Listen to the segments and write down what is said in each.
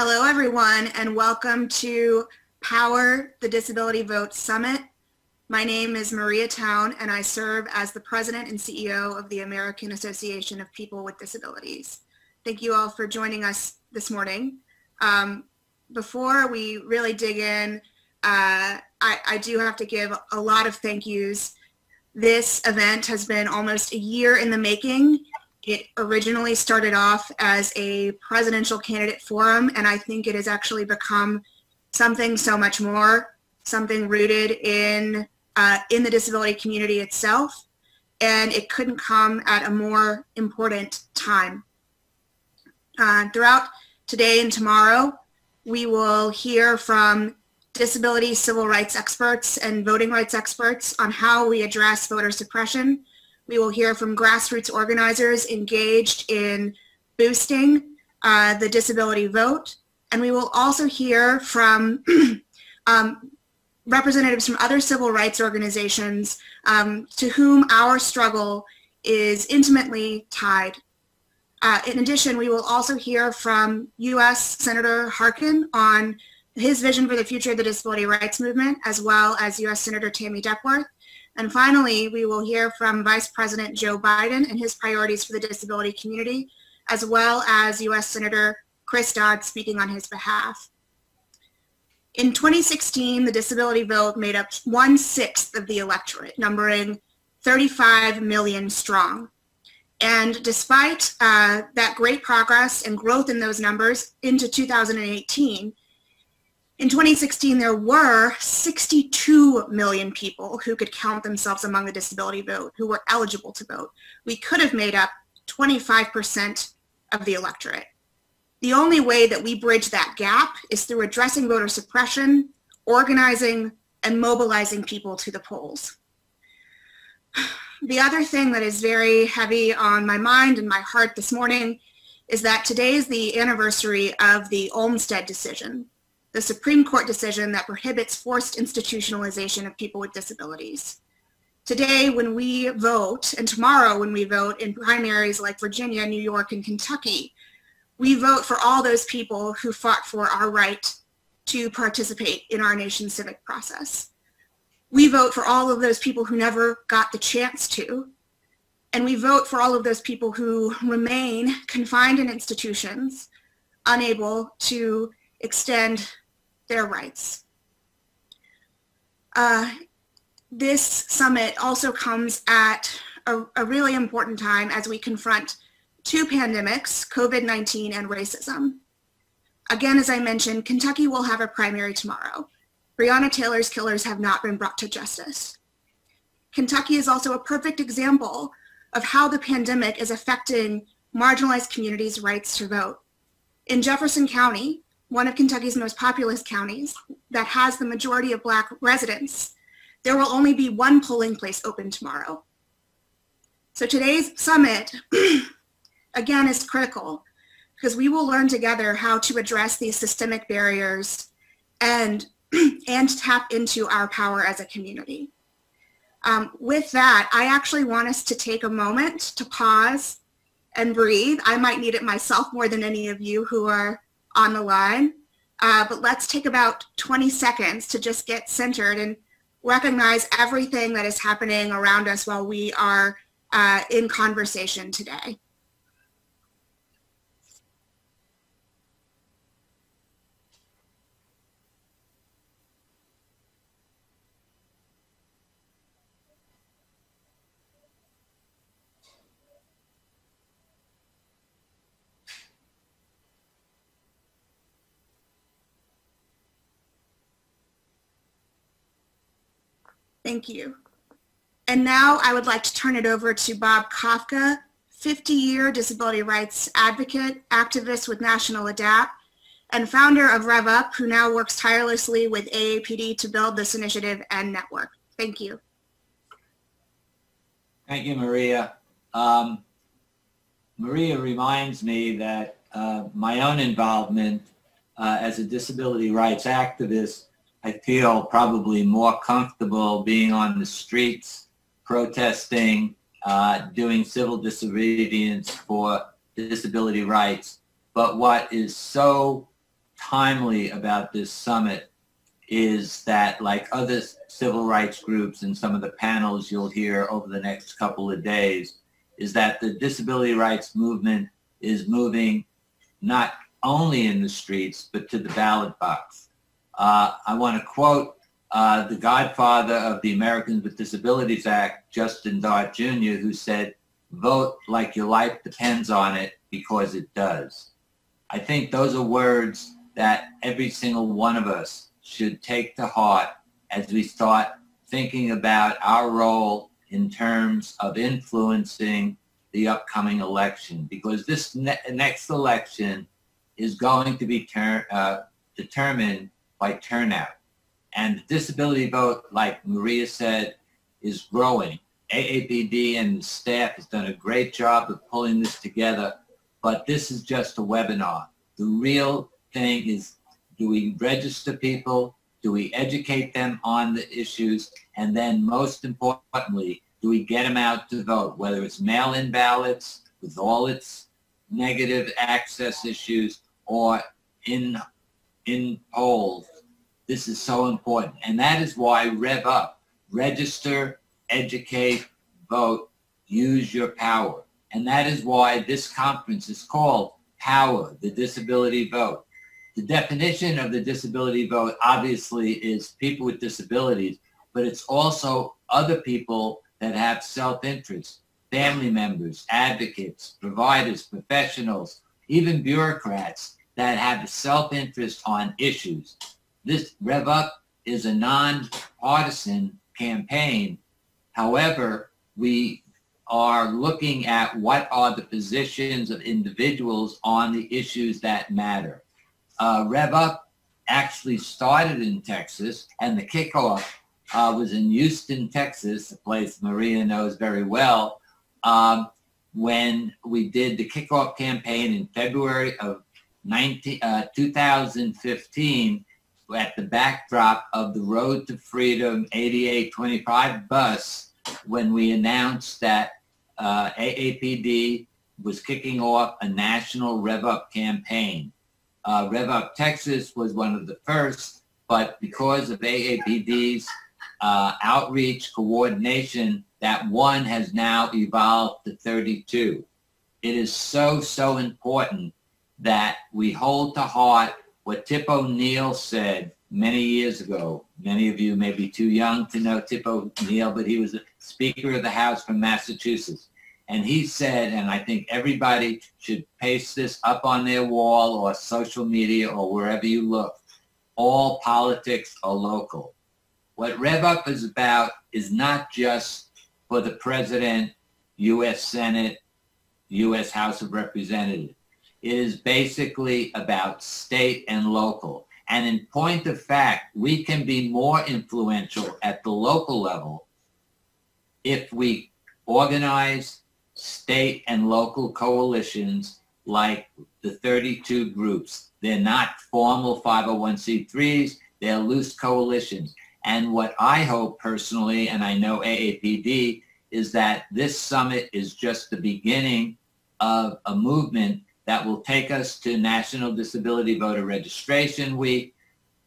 Hello, everyone, and welcome to Power the Disability Vote Summit. My name is Maria Town, and I serve as the President and CEO of the American Association of People with Disabilities. Thank you all for joining us this morning. Before we really dig in, I do have to give a lot of thank yous. This event has been almost a year in the making. It originally started off as a presidential candidate forum, and I think it has actually become something so much more, something rooted in the disability community itself, and it couldn't come at a more important time. Throughout today and tomorrow, we will hear from disability civil rights experts and voting rights experts on how we address voter suppression. We will hear from grassroots organizers engaged in boosting the disability vote. And we will also hear from representatives from other civil rights organizations to whom our struggle is intimately tied. In addition, we will also hear from U.S. Senator Harkin on his vision for the future of the disability rights movement, as well as U.S. Senator Tammy Duckworth. And finally, we will hear from Vice President Joe Biden and his priorities for the disability community, as well as U.S. Senator Chris Dodd speaking on his behalf. In 2016, the disability vote made up 1/6 of the electorate, numbering 35 million strong. And despite that great progress and growth in those numbers into 2018, in 2016, there were 62 million people who could count themselves among the disability vote, who were eligible to vote. We could have made up 25% of the electorate. The only way that we bridge that gap is through addressing voter suppression, organizing, and mobilizing people to the polls. The other thing that is very heavy on my mind and my heart this morning is that today is the anniversary of the Olmstead decision, the Supreme Court decision that prohibits forced institutionalization of people with disabilities. Today, when we vote, and tomorrow when we vote in primaries like Virginia, New York, and Kentucky, we vote for all those people who fought for our right to participate in our nation's civic process. We vote for all of those people who never got the chance to, and we vote for all of those people who remain confined in institutions, unable to extend their rights. This summit also comes at a really important time as we confront two pandemics, COVID-19 and racism. Again, as I mentioned, Kentucky will have a primary tomorrow. Breonna Taylor's killers have not been brought to justice. Kentucky is also a perfect example of how the pandemic is affecting marginalized communities' rights to vote. In Jefferson County, one of Kentucky's most populous counties that has the majority of Black residents, there will only be one polling place open tomorrow. So today's summit, again, is critical because we will learn together how to address these systemic barriers and tap into our power as a community. With that, I actually want us to take a moment to pause and breathe. I might need it myself more than any of you who are on the line, but let's take about 20 seconds to just get centered and recognize everything that is happening around us while we are in conversation today. Thank you. And now I would like to turn it over to Bob Kafka, 50-year disability rights advocate, activist with National ADAPT, and founder of Rev Up, who now works tirelessly with AAPD to build this initiative and network. Thank you. Thank you, Maria. Maria reminds me that my own involvement as a disability rights activist, I feel probably more comfortable being on the streets, protesting, doing civil disobedience for disability rights. But what is so timely about this summit is that, like other civil rights groups and some of the panels you'll hear over the next couple of days, is that the disability rights movement is moving not only in the streets, but to the ballot box. I want to quote the godfather of the Americans with Disabilities Act, Justin Dart Jr., who said, "Vote like your life depends on it, because it does." I think those are words that every single one of us should take to heart as we start thinking about our role in terms of influencing the upcoming election, because this next election is going to be determined by turnout. And the disability vote, like Maria said, is growing. AAPD and the staff has done a great job of pulling this together, but this is just a webinar. The real thing is, do we register people? Do we educate them on the issues? And then most importantly, do we get them out to vote, whether it's mail-in ballots with all its negative access issues or in polls? This is so important. And that is why Rev Up, register, educate, vote, use your power. And that is why this conference is called Power, the Disability Vote. The definition of the disability vote obviously is people with disabilities, but it's also other people that have self-interest, family members, advocates, providers, professionals, even bureaucrats that have self-interest on issues. This Rev Up is a non-partisan campaign. However, we are looking at what are the positions of individuals on the issues that matter. Rev Up actually started in Texas, and the kickoff was in Houston, Texas, a place Maria knows very well, when we did the kickoff campaign in February of 2015 at the backdrop of the Road to Freedom 8825 bus, when we announced that AAPD was kicking off a national Rev Up campaign. Rev Up Texas was one of the first, but because of AAPD's outreach coordination, that one has now evolved to 32. It is so, so important that we hold to heart what Tip O'Neill said many years ago. Many of you may be too young to know Tip O'Neill, but he was a Speaker of the House from Massachusetts. And he said, and I think everybody should paste this up on their wall or social media or wherever you look, all politics are local. What Rev Up is about is not just for the President, U.S. Senate, U.S. House of Representatives. It is basically about state and local. And in point of fact, we can be more influential at the local level if we organize state and local coalitions like the 32 groups. They're not formal 501c3s, they're loose coalitions. And what I hope personally, and I know AAPD, is that this summit is just the beginning of a movement that will take us to National Disability Voter Registration Week,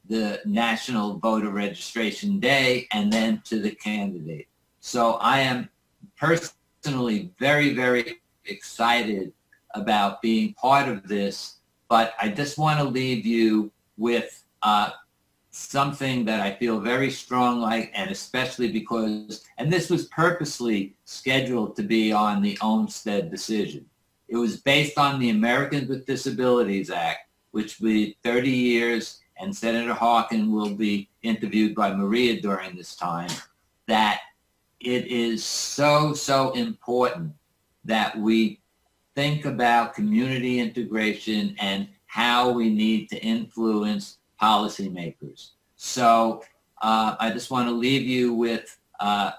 the National Voter Registration Day, and then to the candidate. So I am personally very, very excited about being part of this, but I just want to leave you with something that I feel very strongly, and especially because, and this was purposely scheduled to be on the Olmstead decision. It was based on the Americans with Disabilities Act, which will be 30 years, and Senator Harkin will be interviewed by Maria during this time, that it is so, so important that we think about community integration and how we need to influence policymakers. So I just want to leave you with,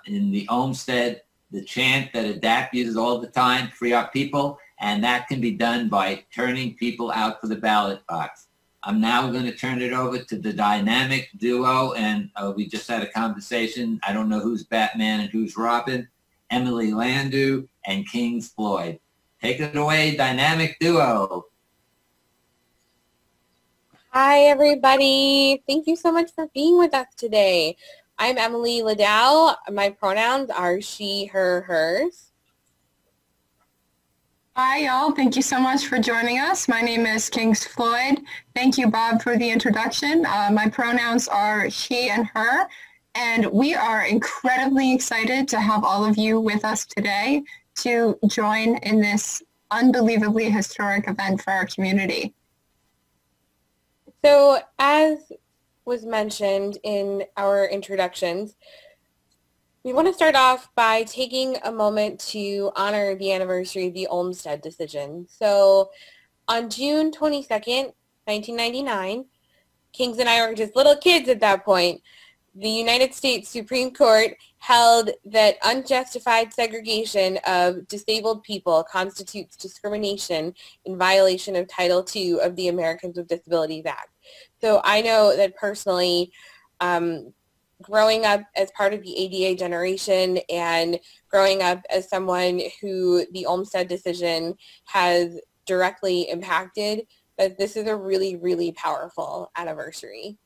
in the Olmstead, the chant that ADAPT uses all the time, free our people, and that can be done by turning people out for the ballot box. I'm now going to turn it over to the dynamic duo, and we just had a conversation. I don't know who's Batman and who's Robin. Emily Landau and Kings Floyd. Take it away, dynamic duo. Hi, everybody. Thank you so much for being with us today. I'm Emily Liddell. My pronouns are she, her, hers. Hi, y'all. Thank you so much for joining us. My name is Kings Floyd. Thank you, Bob, for the introduction. My pronouns are she and her, and we are incredibly excited to have all of you with us today to join in this unbelievably historic event for our community. So, as was mentioned in our introductions, we want to start off by taking a moment to honor the anniversary of the Olmstead decision. So, on June 22nd, 1999, Kings and I were just little kids at that point. The United States Supreme Court held that unjustified segregation of disabled people constitutes discrimination in violation of Title II of the Americans with Disabilities Act. So I know that personally, growing up as part of the ADA generation and growing up as someone who the Olmstead decision has directly impacted, that this is a really, really powerful anniversary.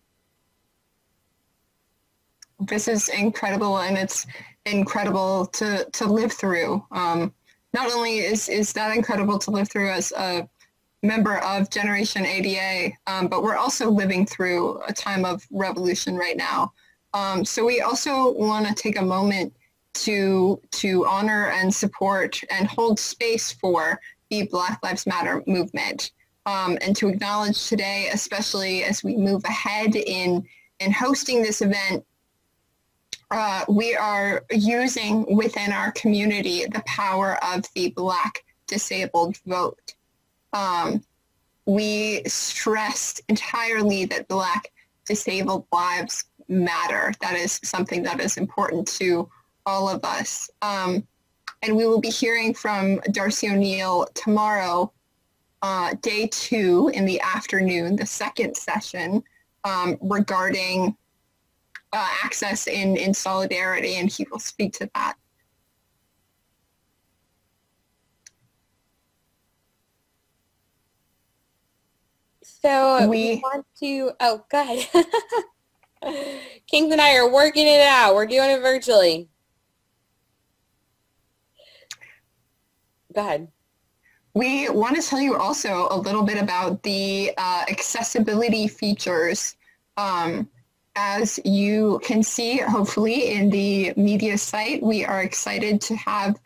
This is incredible, and it's incredible to live through. Not only is that incredible to live through as a member of Generation ADA, but we're also living through a time of revolution right now. So we also want to take a moment to honor and support and hold space for the Black Lives Matter movement, and to acknowledge today, especially as we move ahead in hosting this event, we are using within our community the power of the Black disabled vote. We stressed entirely that Black disabled lives matter. That is something that is important to all of us. And we will be hearing from Darcy O'Neill tomorrow, day 2 in the afternoon, the second session, regarding access in solidarity, and he will speak to that. So we want to, oh, go ahead. Kings and I are working it out. We're doing it virtually. Go ahead. We want to tell you also a little bit about the accessibility features. As you can see, hopefully, in the media site, we are excited to have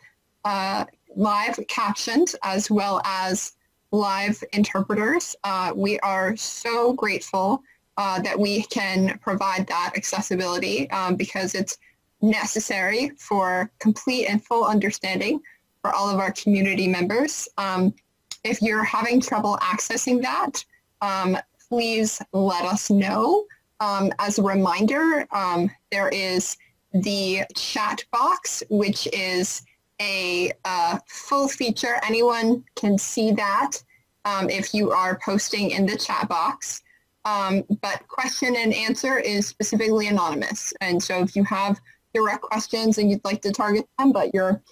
live captions as well as live interpreters. We are so grateful that we can provide that accessibility because it's necessary for complete and full understanding for all of our community members. If you're having trouble accessing that, please let us know. As a reminder, there is the chat box, which is a full feature. Anyone can see that if you are posting in the chat box. But question and answer is specifically anonymous. And so if you have direct questions and you'd like to target them, but you're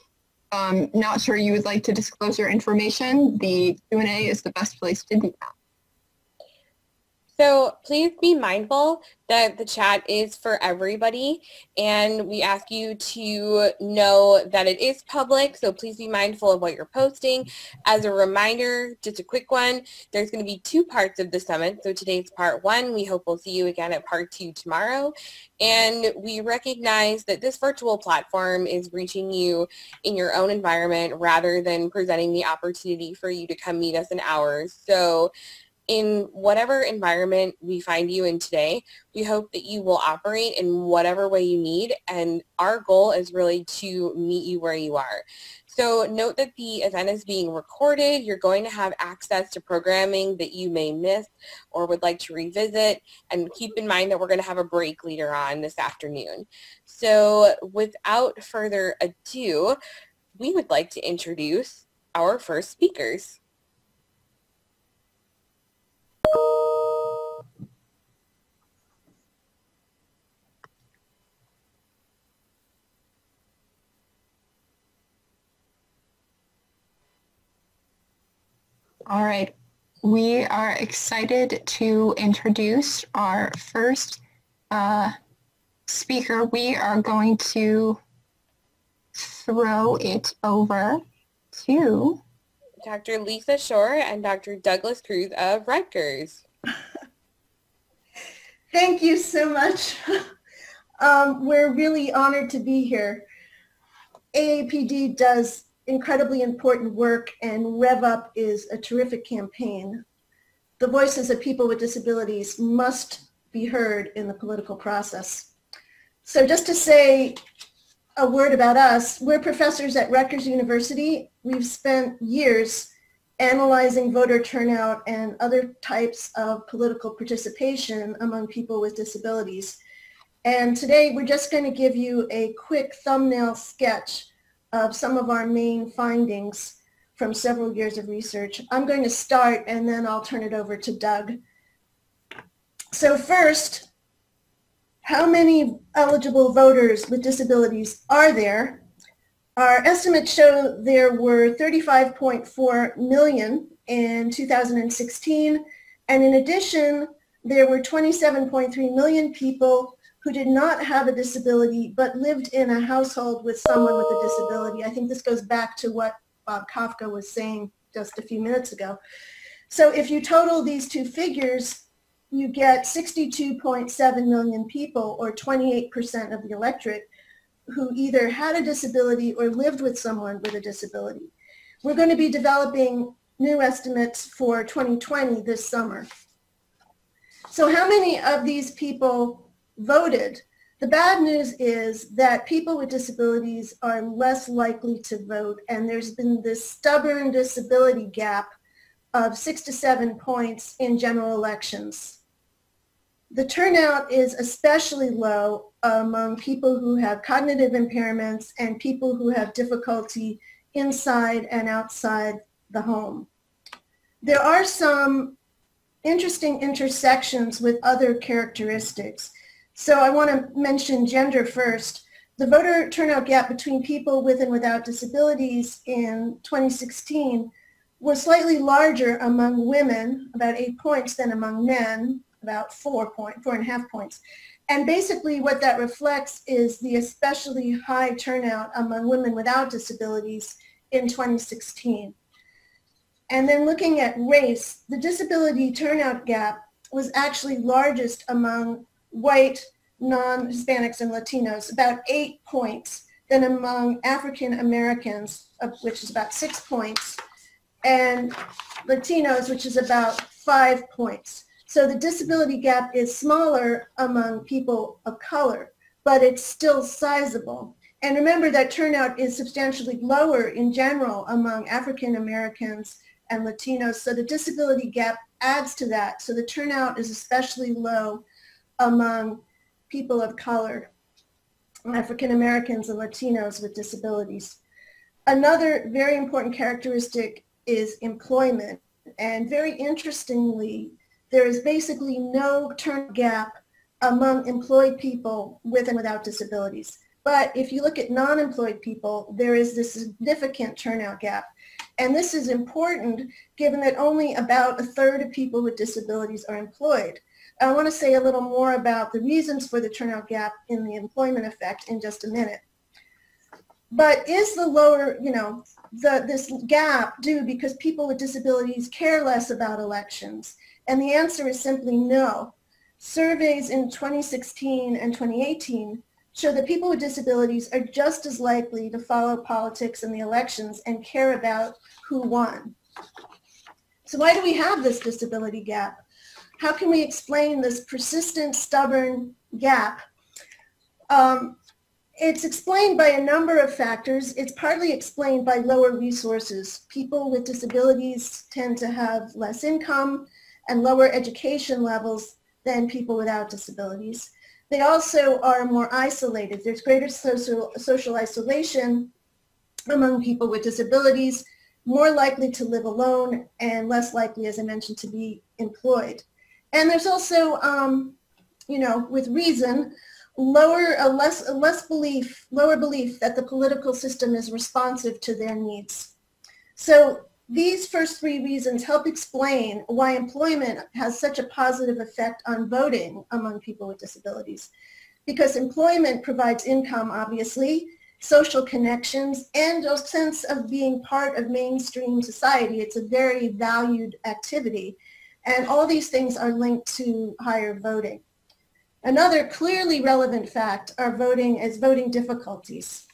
not sure you would like to disclose your information, the Q&A is the best place to do that. So please be mindful that the chat is for everybody, and we ask you to know that it is public, so please be mindful of what you're posting. As a reminder, just a quick one, there's going to be 2 parts of the summit. So today's part 1. We hope we'll see you again at part 2 tomorrow. And we recognize that this virtual platform is reaching you in your own environment rather than presenting the opportunity for you to come meet us in ours. So in whatever environment we find you in today, we hope that you will operate in whatever way you need, and our goal is really to meet you where you are. So note that the event is being recorded. You're going to have access to programming that you may miss or would like to revisit, and keep in mind that we're going to have a break later on this afternoon. So without further ado, we would like to introduce our first speakers. All right. we are excited to introduce our first speaker. We are going to throw it over to Dr. Lisa Shore and Dr. Douglas Cruz of Rutgers. Thank you so much. We're really honored to be here. AAPD does incredibly important work, and Rev Up is a terrific campaign. The voices of people with disabilities must be heard in the political process. So just to say a word about us, we're professors at Rutgers University. We've spent years analyzing voter turnout and other types of political participation among people with disabilities. And today we're just going to give you a quick thumbnail sketch of some of our main findings from several years of research. I'm going to start and then I'll turn it over to Doug. So first, how many eligible voters with disabilities are there? Our estimates show there were 35.4 million in 2016, and in addition, there were 27.3 million people who did not have a disability but lived in a household with someone with a disability. I think this goes back to what Bob Kafka was saying just a few minutes ago. So if you total these two figures, you get 62.7 million people, or 28% of the electorate, who either had a disability or lived with someone with a disability. We're going to be developing new estimates for 2020 this summer. So how many of these people voted? The bad news is that people with disabilities are less likely to vote, and there's been this stubborn disability gap of 6 to 7 points in general elections. The turnout is especially low among people who have cognitive impairments and people who have difficulty inside and outside the home. There are some interesting intersections with other characteristics. So I want to mention gender first. The voter turnout gap between people with and without disabilities in 2016 was slightly larger among women, about 8 points, than among men, about 4.5 points. And basically what that reflects is the especially high turnout among women without disabilities in 2016. And then looking at race, the disability turnout gap was actually largest among white, non-Hispanics and Latinos, about 8 points, than among African Americans, which is about 6 points, and Latinos, which is about 5 points. So the disability gap is smaller among people of color, but it's still sizable. And remember that turnout is substantially lower in general among African Americans and Latinos, so the disability gap adds to that. So the turnout is especially low among people of color, African Americans and Latinos with disabilities. Another very important characteristic is employment, and very interestingly, there is basically no turnout gap among employed people with and without disabilities. But if you look at non-employed people, there is this significant turnout gap. And this is important given that only about a third of people with disabilities are employed. I want to say a little more about the reasons for the turnout gap in the employment effect in just a minute. But is the lower, this gap due because people with disabilities care less about elections? And the answer is simply no. Surveys in 2016 and 2018 show that people with disabilities are just as likely to follow politics and the elections and care about who won. So why do we have this disability gap? How can we explain this persistent, stubborn gap? It's explained by a number of factors. It's partly explained by lower resources. People with disabilities tend to have less income and lower education levels than people without disabilities. They also are more isolated. There's greater social isolation among people with disabilities, more likely to live alone, and less likely, as I mentioned, to be employed. And there's also, with reason, lower belief that the political system is responsive to their needs. So These first three reasons help explain why employment has such a positive effect on voting among people with disabilities. Because employment provides income, obviously, social connections, and a sense of being part of mainstream society. It's a very valued activity. And all these things are linked to higher voting. Another clearly relevant fact are voting difficulties.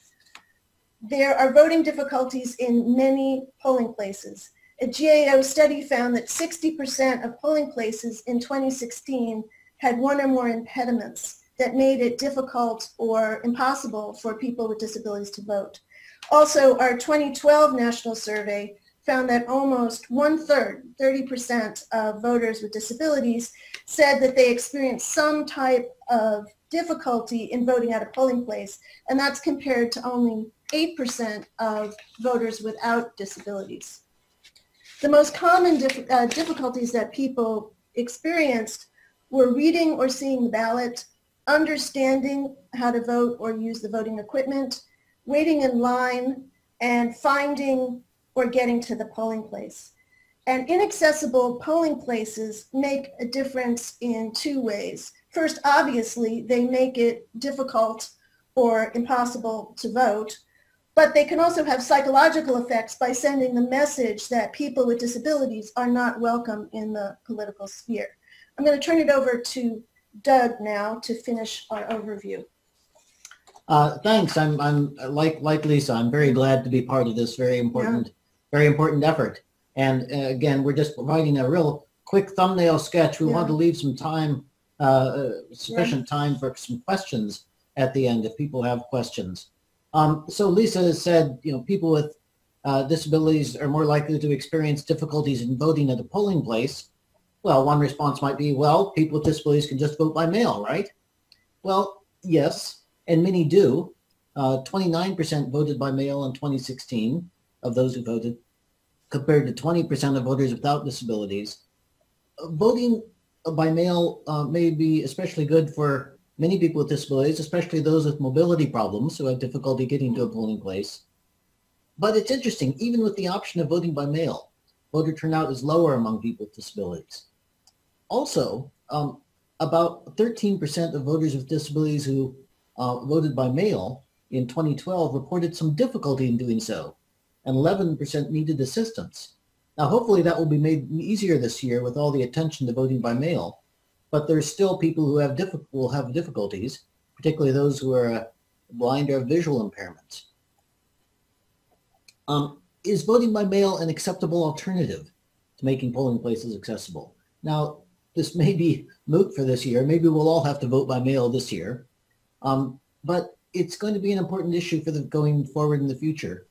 There are voting difficulties in many polling places. A GAO study found that 60% of polling places in 2016 had one or more impediments that made it difficult or impossible for people with disabilities to vote. Also, our 2012 national survey found that almost 1/3, 30% of voters with disabilities said that they experienced some type of difficulty in voting at a polling place, and that's compared to only 8% of voters without disabilities. The most common difficulties that people experienced were reading or seeing the ballot, understanding how to vote or use the voting equipment, waiting in line, and finding or getting to the polling place. And inaccessible polling places make a difference in two ways. First, obviously, they make it difficult or impossible to vote, but they can also have psychological effects by sending the message that people with disabilities are not welcome in the political sphere. I'm going to turn it over to Doug now to finish our overview. Thanks. I'm like Lisa. I'm very glad to be part of this very important effort. And again, we're just providing a real quick thumbnail sketch. We want to leave some time, sufficient time for some questions at the end if people have questions. So Lisa has said, people with disabilities are more likely to experience difficulties in voting at a polling place. Well, one response might be, well, people with disabilities can just vote by mail, right? Well, yes, and many do. 29% voted by mail in 2016 of those who voted, compared to 20% of voters without disabilities. Voting by mail may be especially good for many people with disabilities, especially those with mobility problems who have difficulty getting to a polling place. But it's interesting, even with the option of voting by mail, voter turnout is lower among people with disabilities. Also, about 13% of voters with disabilities who voted by mail in 2012 reported some difficulty in doing so, and 11% needed assistance. Now, hopefully that will be made easier this year with all the attention to voting by mail, but there's still people who will have difficulties, particularly those who are blind or have visual impairments. Is voting by mail an acceptable alternative to making polling places accessible? Now, this may be moot for this year. Maybe we'll all have to vote by mail this year, but it's going to be an important issue for going forward in the future.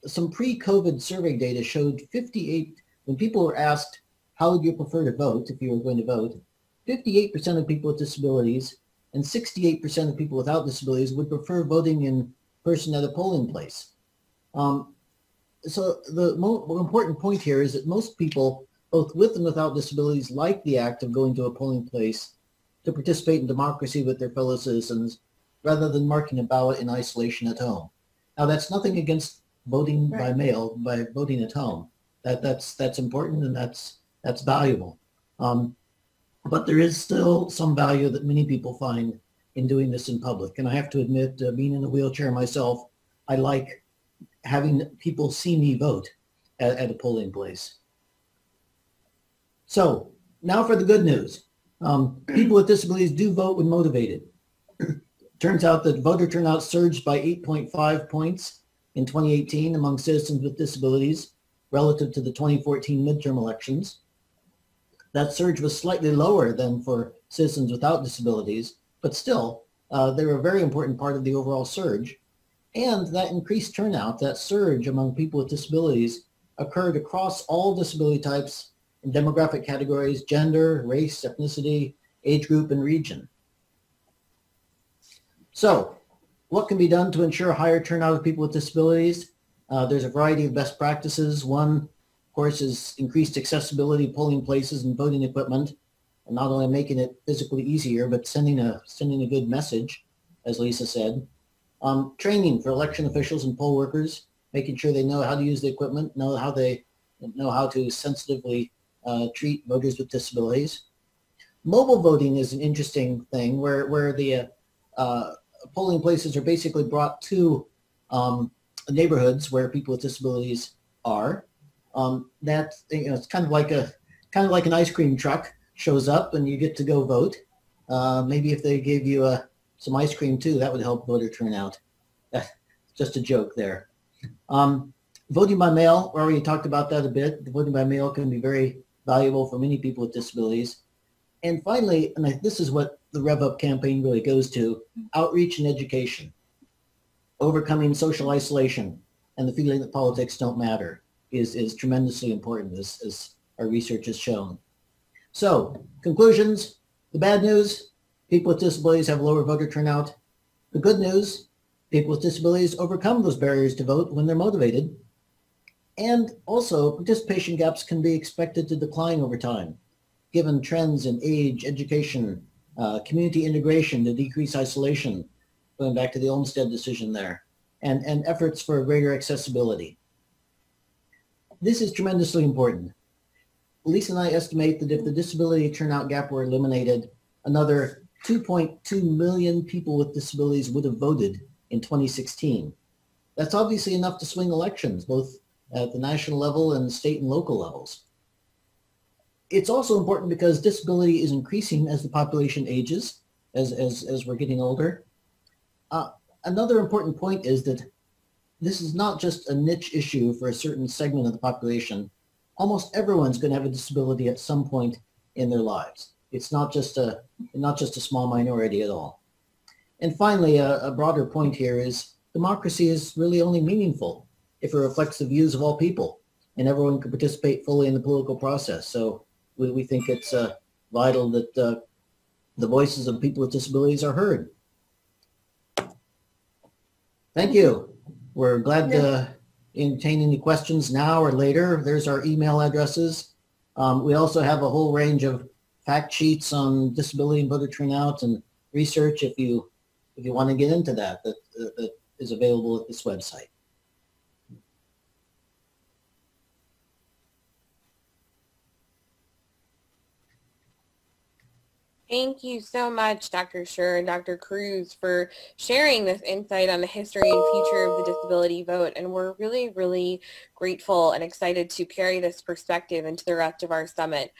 Some pre-COVID survey data showed when people were asked, how would you prefer to vote if you were going to vote, 58% of people with disabilities and 68% of people without disabilities would prefer voting in person at a polling place. So the more important point here is that most people, both with and without disabilities, like the act of going to a polling place to participate in democracy with their fellow citizens, rather than marking a ballot in isolation at home. Now, that's nothing against voting by mail, by voting at home. That's important and that's valuable. But there is still some value that many people find in doing this in public. And I have to admit, being in a wheelchair myself, I like having people see me vote at a polling place. So now for the good news. People with disabilities do vote when motivated. Turns out that voter turnout surged by 8.5 points in 2018 among citizens with disabilities relative to the 2014 midterm elections. That surge was slightly lower than for citizens without disabilities, but still, they were a very important part of the overall surge. And that increased turnout, that surge among people with disabilities, occurred across all disability types and demographic categories: gender, race, ethnicity, age group, and region. So, what can be done to ensure a higher turnout of people with disabilities? There's a variety of best practices. One, of course, is increased accessibility of polling places and voting equipment, and not only making it physically easier, but sending a good message, as Lisa said. Training for election officials and poll workers, making sure they know how to use the equipment, know how they know how to sensitively treat voters with disabilities. Mobile voting is an interesting thing where the polling places are basically brought to neighborhoods where people with disabilities are. That, you know, it's kind of like an ice cream truck shows up and you get to go vote. Maybe if they gave you some ice cream too, that would help voter turnout. Just a joke there. Voting by mail, we already talked about that a bit. Voting by mail can be very valuable for many people with disabilities. And finally, and this is what the Rev Up campaign really goes to, outreach and education. Overcoming social isolation and the feeling that politics don't matter is tremendously important, as our research has shown. So, conclusions, the bad news, people with disabilities have lower voter turnout. The good news, people with disabilities overcome those barriers to vote when they're motivated. And also, participation gaps can be expected to decline over time, given trends in age, education, community integration to decrease isolation, going back to the Olmstead decision there, and efforts for greater accessibility. This is tremendously important. Lisa and I estimate that if the disability turnout gap were eliminated, another 2.2 million people with disabilities would have voted in 2016. That's obviously enough to swing elections, both at the national level and state and local levels. It's also important because disability is increasing as the population ages, as we're getting older. Another important point is that this is not just a niche issue for a certain segment of the population. Almost everyone's going to have a disability at some point in their lives. It's not just a small minority at all. And finally, a broader point here is democracy is really only meaningful if it reflects the views of all people and everyone can participate fully in the political process. So we think it's vital that the voices of people with disabilities are heard. Thank you. We're glad to entertain any questions now or later. There's our email addresses. We also have a whole range of fact sheets on disability and voter turnout and research if you want to get into that is available at this website. Thank you so much, Dr. Scher and Dr. Cruz, for sharing this insight on the history and future of the disability vote. And we're really, really grateful and excited to carry this perspective into the rest of our summit.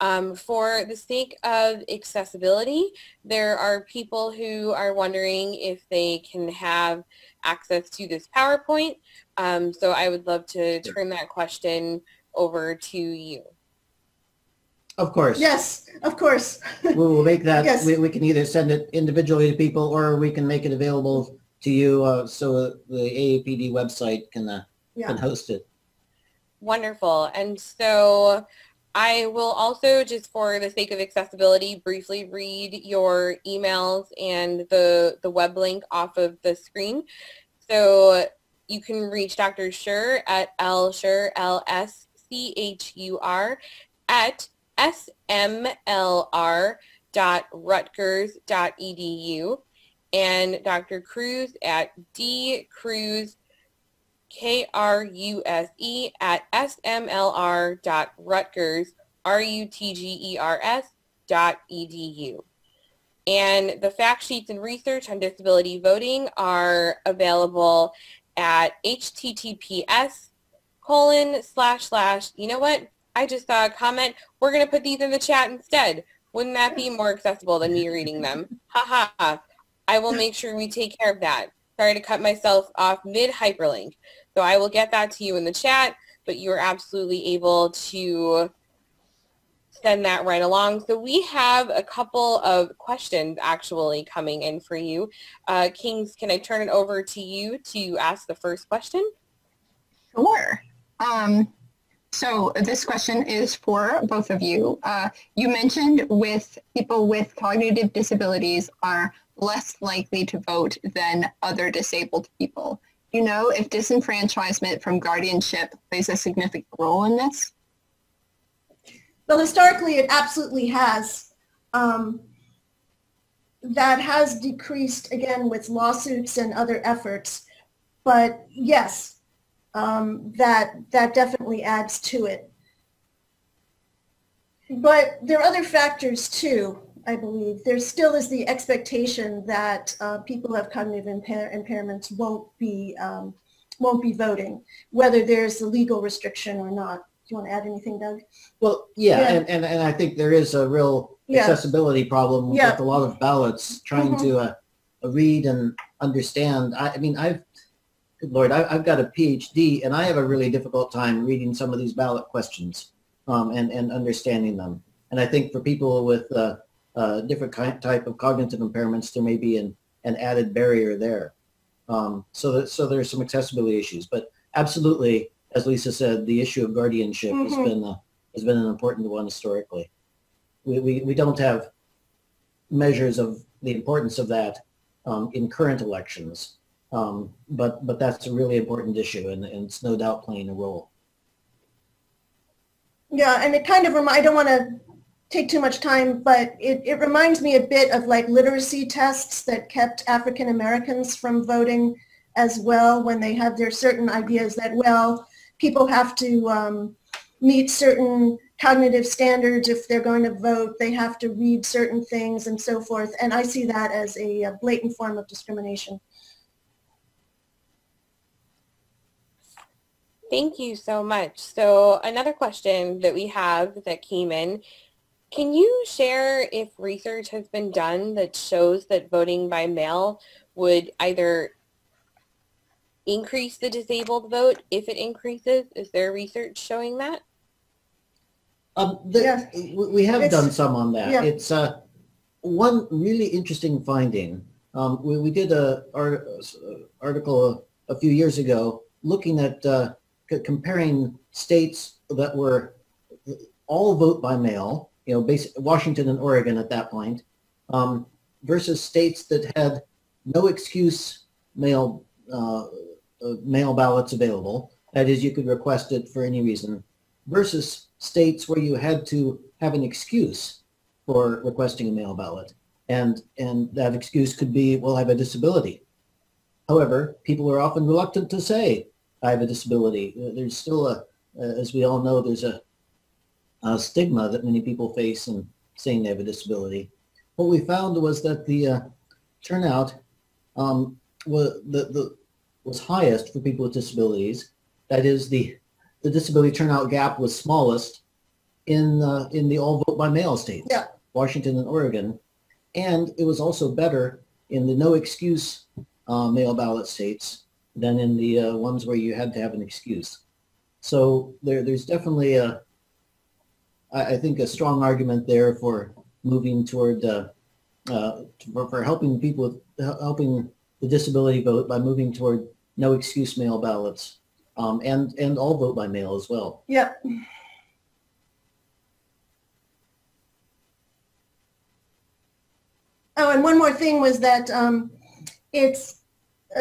For the sake of accessibility, there are people who are wondering if they can have access to this PowerPoint. So I would love to turn that question over to you. Of course. Yes, of course. We'll make that, Yes. we can either send it individually to people or we can make it available to you so the AAPD website can host it. Wonderful. And so I will also, just for the sake of accessibility, briefly read your emails and the web link off of the screen. So you can reach Dr. Scher at lschur, L-S-C-H-U-R, at smlr.rutgers.edu, and Dr. Cruz at dcruz, K-R-U-S-E, at smlr.rutgers, R-U-T-G-E-R-S.edu. And the fact sheets and research on disability voting are available at https:// you know what? I just saw a comment. We're going to put these in the chat instead. Wouldn't that be more accessible than me reading them? Ha ha. I will make sure we take care of that. Sorry to cut myself off mid-hyperlink. So I will get that to you in the chat, but you are absolutely able to send that right along. So we have a couple of questions actually coming in for you. Kings, can I turn it over to you to ask the first question? Sure. So this question is for both of you. You mentioned with people with cognitive disabilities are less likely to vote than other disabled people. Do you know if disenfranchisement from guardianship plays a significant role in this? Well, historically, it absolutely has. That has decreased, again, with lawsuits and other efforts. But yes, that definitely adds to it. But there are other factors too, I believe. There still is the expectation that people who have cognitive impairments won't be voting, whether there's a legal restriction or not. Do you want to add anything, Doug? Well, yeah. And I think there is a real accessibility problem with a lot of ballots trying to read and understand. I mean, good Lord, I've got a PhD, and I have a really difficult time reading some of these ballot questions and understanding them. And I think for people with different type of cognitive impairments, there may be an added barrier there. So there's some accessibility issues. But absolutely, as Lisa said, the issue of guardianship has been an important one historically. We don't have measures of the importance of that in current elections. But that's a really important issue, and it's no doubt playing a role. Yeah, and it kind of I don't want to take too much time, but it reminds me a bit of like literacy tests that kept African Americans from voting as well, when they had their certain ideas that, well, people have to meet certain cognitive standards if they're going to vote, they have to read certain things and so forth. And I see that as a blatant form of discrimination. Thank you so much. So another question that we have that came in, can you share if research has been done that shows that voting by mail would either increase the disabled vote if it increases? Is there research showing that? We have done some on that. Yeah. It's one really interesting finding. We did an article a few years ago looking at comparing states that were all vote by mail, Washington and Oregon at that point, versus states that had no excuse mail ballots available. That is, you could request it for any reason, versus states where you had to have an excuse for requesting a mail ballot. And that excuse could be, well, I have a disability. However, people are often reluctant to say, I have a disability. There's still as we all know, there's a stigma that many people face in saying they have a disability. What we found was that the turnout was highest for people with disabilities. That is, the disability turnout gap was smallest in the all vote by mail states, Washington and Oregon, and it was also better in the no excuse mail ballot states than in the ones where you had to have an excuse. So there's definitely I think a strong argument there for moving toward for helping people helping the disability vote by moving toward no excuse mail ballots and all vote by mail as well. Yeah. Oh, and one more thing was that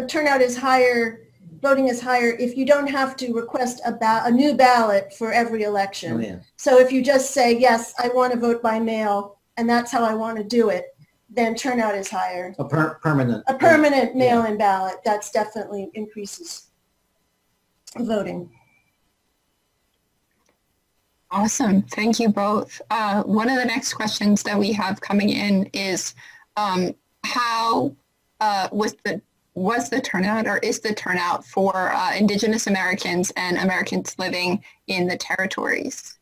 turnout is higher, voting is higher if you don't have to request a new ballot for every election. Oh, yeah. So if you just say, yes, I want to vote by mail, and that's how I want to do it, then turnout is higher. A permanent mail-in ballot, that's definitely increases voting. Awesome. Thank you both. One of the next questions that we have coming in is how was the turnout or is the turnout for Indigenous Americans and Americans living in the territories?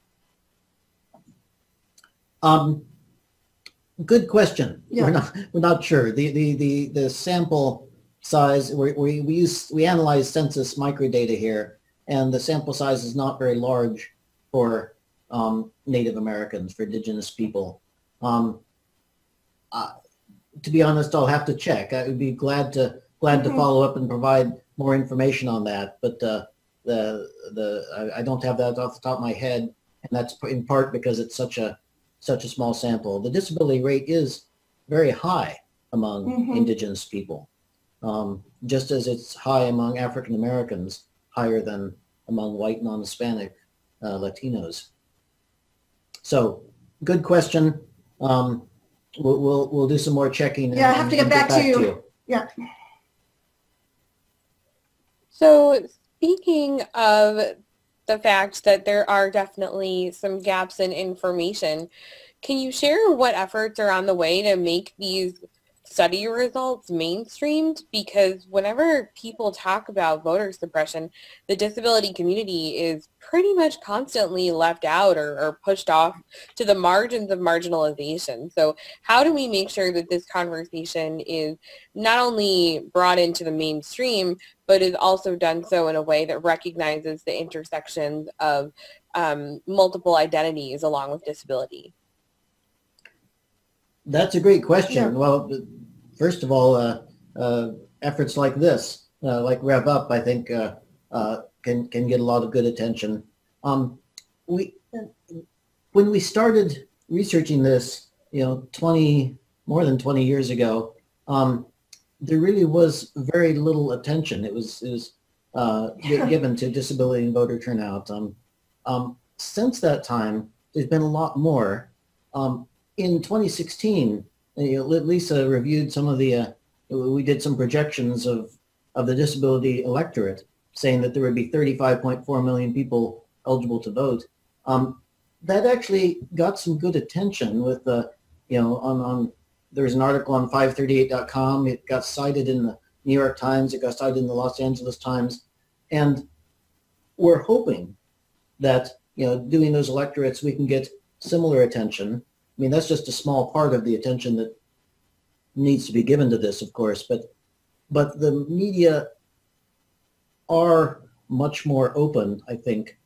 Good question. Yeah. We're not sure. The sample size, we analyze census microdata here, and the sample size is not very large for Native Americans, for Indigenous people. To be honest, I'll have to check. I would be glad to follow up and provide more information on that, but I don't have that off the top of my head, and that's in part because it's such a small sample. The disability rate is very high among Indigenous people, just as it's high among African Americans, higher than among white non-Hispanic Latinos. So, good question. We'll do some more checking. Yeah, I have to get back to you. Yeah. So Speaking of the fact that there are definitely some gaps in information, can you share what efforts are on the way to make these study results mainstreamed? Because whenever people talk about voter suppression, the disability community is pretty much constantly left out or pushed off to the margins of marginalization. So how do we make sure that this conversation is not only brought into the mainstream, but is also done so in a way that recognizes the intersections of multiple identities along with disability? That's a great question. Yeah. Well, first of all, efforts like this, like Rev Up, I think can get a lot of good attention. When we started researching this, more than 20 years ago, there really was very little attention. It was given to disability and voter turnout. Since that time, there's been a lot more. In 2016, Lisa reviewed some of the, we did some projections of the disability electorate, saying that there would be 35.4 million people eligible to vote. That actually got some good attention with the, there was an article on 538.com. It got cited in the New York Times. It got cited in the Los Angeles Times. And we're hoping that, doing those electorates, we can get similar attention. I mean, that's just a small part of the attention that needs to be given to this, of course, but the media are much more open, I think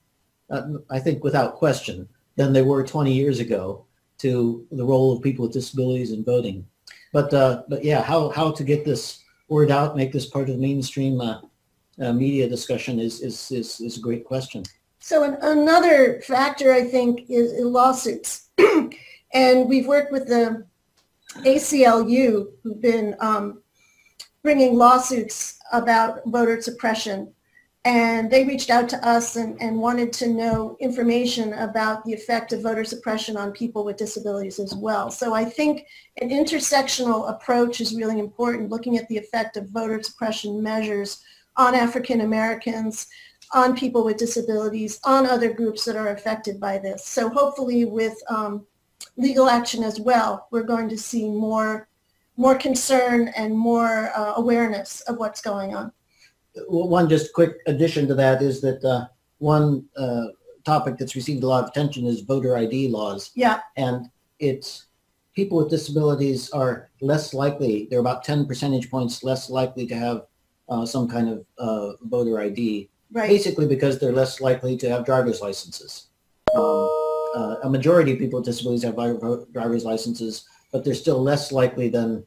without question, than they were 20 years ago to the role of people with disabilities in voting. But yeah, how to get this word out, make this part of the mainstream media discussion is a great question. So another factor, I think, is lawsuits. And we've worked with the ACLU, who've been bringing lawsuits about voter suppression. And they reached out to us and wanted to know information about the effect of voter suppression on people with disabilities as well. So I think an intersectional approach is really important, looking at the effect of voter suppression measures on African Americans, on people with disabilities, on other groups that are affected by this. So hopefully with legal action as well, we're going to see more concern and more awareness of what's going on. One just quick addition to that is that one topic that's received a lot of attention is voter ID laws. Yeah. And it's people with disabilities are less likely, they're about 10 percentage points less likely to have some kind of voter ID. Right. Basically because they're less likely to have driver's licenses. A majority of people with disabilities have driver's licenses, but they're still less likely than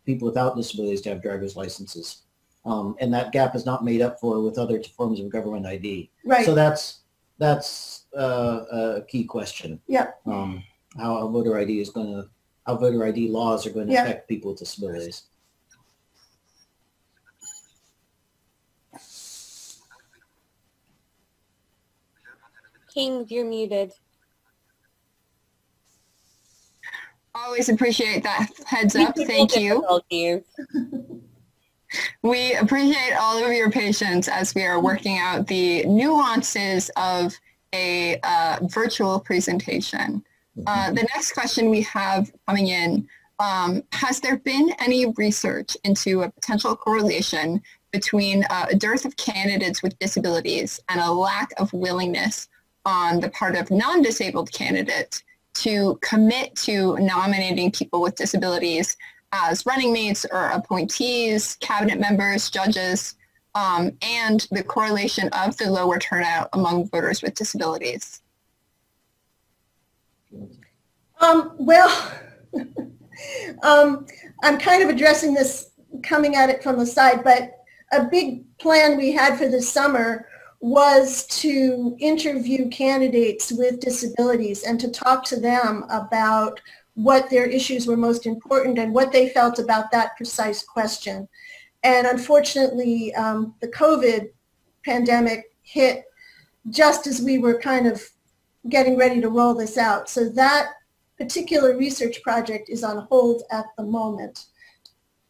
people without disabilities to have driver's licenses. And that gap is not made up for with other forms of government ID. Right. So that's a key question. Yeah. How voter ID laws are going to affect people with disabilities. Kings, you're muted. Always appreciate that heads up. Thank you. We appreciate all of your patience as we are working out the nuances of a virtual presentation. The next question we have coming in, has there been any research into a potential correlation between a dearth of candidates with disabilities and a lack of willingness on the part of non-disabled candidates to commit to nominating people with disabilities as running mates or appointees, cabinet members, judges, and the correlation of the lower turnout among voters with disabilities? Well, I'm kind of addressing this, coming at it from the side, but a big plan we had for this summer was to interview candidates with disabilities and to talk to them about what their issues were most important and what they felt about that precise question. And unfortunately, the COVID pandemic hit just as we were kind of getting ready to roll this out. So that particular research project is on hold at the moment.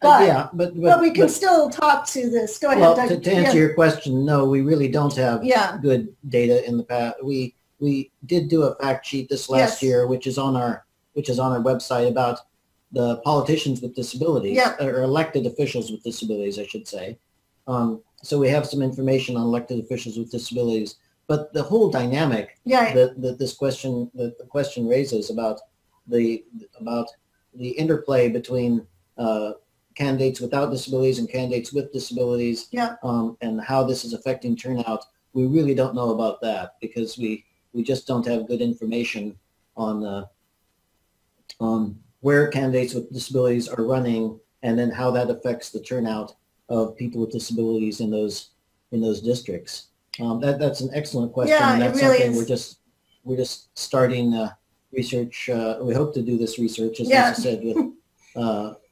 But, yeah, but we can still talk to this. Go ahead, well, Doug. to answer your question, no, we really don't have Yeah. good data in the past. We did do a fact sheet this last year, which is on our website, about the politicians with disabilities, or elected officials with disabilities, I should say. So we have some information on elected officials with disabilities, but the whole dynamic that the question raises about the interplay between candidates without disabilities and candidates with disabilities, and how this is affecting turnout, we really don't know about that, because we just don't have good information on where candidates with disabilities are running, and then how that affects the turnout of people with disabilities in those districts. That's an excellent question. Yeah, and that's it really something is. we're just starting research. We hope to do this research, as Lisa said, with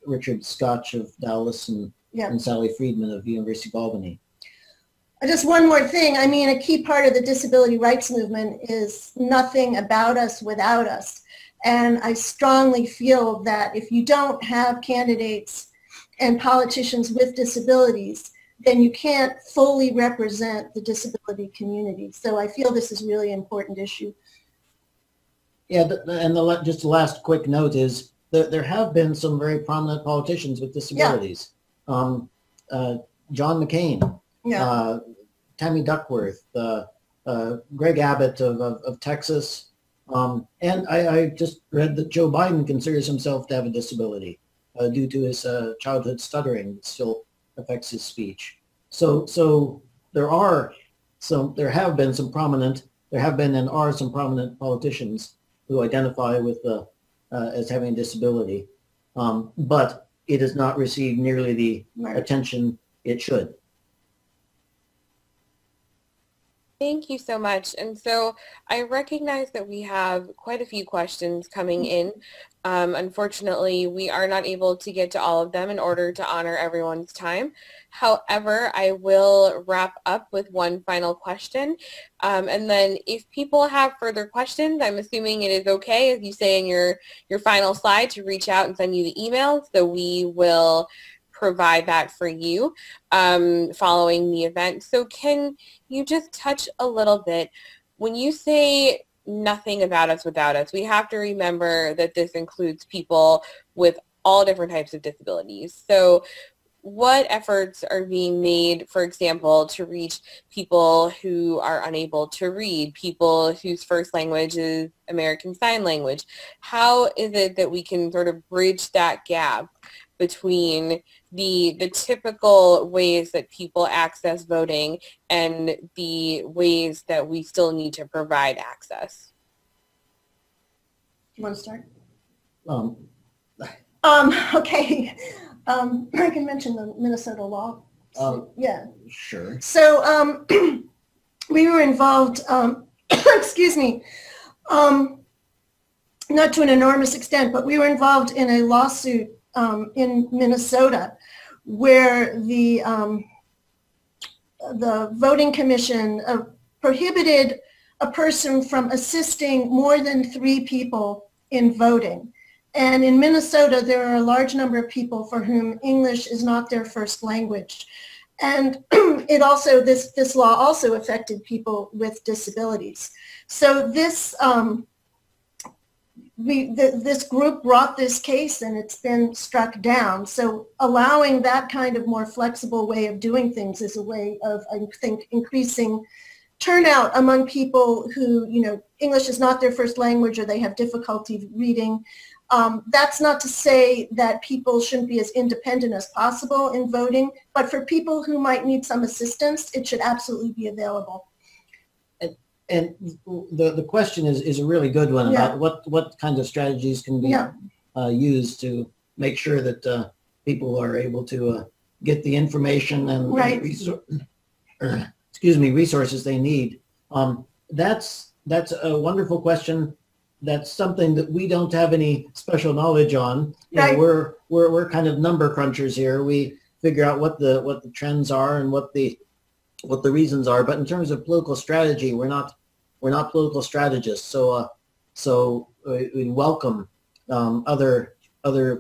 Richard Scotch of Dallas and Sally Friedman of the University of Albany. Just one more thing. I mean, a key part of the disability rights movement is nothing about us without us. And I strongly feel that if you don't have candidates and politicians with disabilities, then you can't fully represent the disability community. So I feel this is a really important issue. Yeah, and just the last quick note is that there have been some very prominent politicians with disabilities. John McCain, Tammy Duckworth, Greg Abbott of Texas, and I just read that Joe Biden considers himself to have a disability due to his childhood stuttering that still affects his speech. So there have been and are some prominent politicians who identify with as having a disability, but it has not received nearly the attention it should. Thank you so much. And so I recognize that we have quite a few questions coming in. Unfortunately, we are not able to get to all of them in order to honor everyone's time. However, I will wrap up with one final question. And then if people have further questions, I'm assuming it is okay, as you say in your final slide, to reach out and send you the email. So we will provide that for you following the event. So can you just touch a little bit, when you say nothing about us without us, we have to remember that this includes people with all different types of disabilities. So what efforts are being made, for example, to reach people who are unable to read, people whose first language is American Sign Language? How is it that we can sort of bridge that gap between the typical ways that people access voting and the ways that we still need to provide access? You want to start? Okay. I can mention the Minnesota law. Sure. So we were involved, excuse me, not to an enormous extent, but we were involved in a lawsuit in Minnesota where the voting commission prohibited a person from assisting more than 3 people in voting. And in Minnesota, there are a large number of people for whom English is not their first language. And it also, this law also affected people with disabilities. So this, this group brought this case and it's been struck down. So allowing that kind of more flexible way of doing things is a way of, I think, increasing turnout among people who, English is not their first language or they have difficulty reading. That's not to say that people shouldn't be as independent as possible in voting, but for people who might need some assistance, it should absolutely be available. And the question is a really good one about what kinds of strategies can be used to make sure that people are able to get the information and resources they need. That's a wonderful question. That's something that we don't have any special knowledge on. We're kind of number crunchers here. We figure out what the trends are and what the reasons are. But in terms of political strategy, we're not political strategists. So we welcome other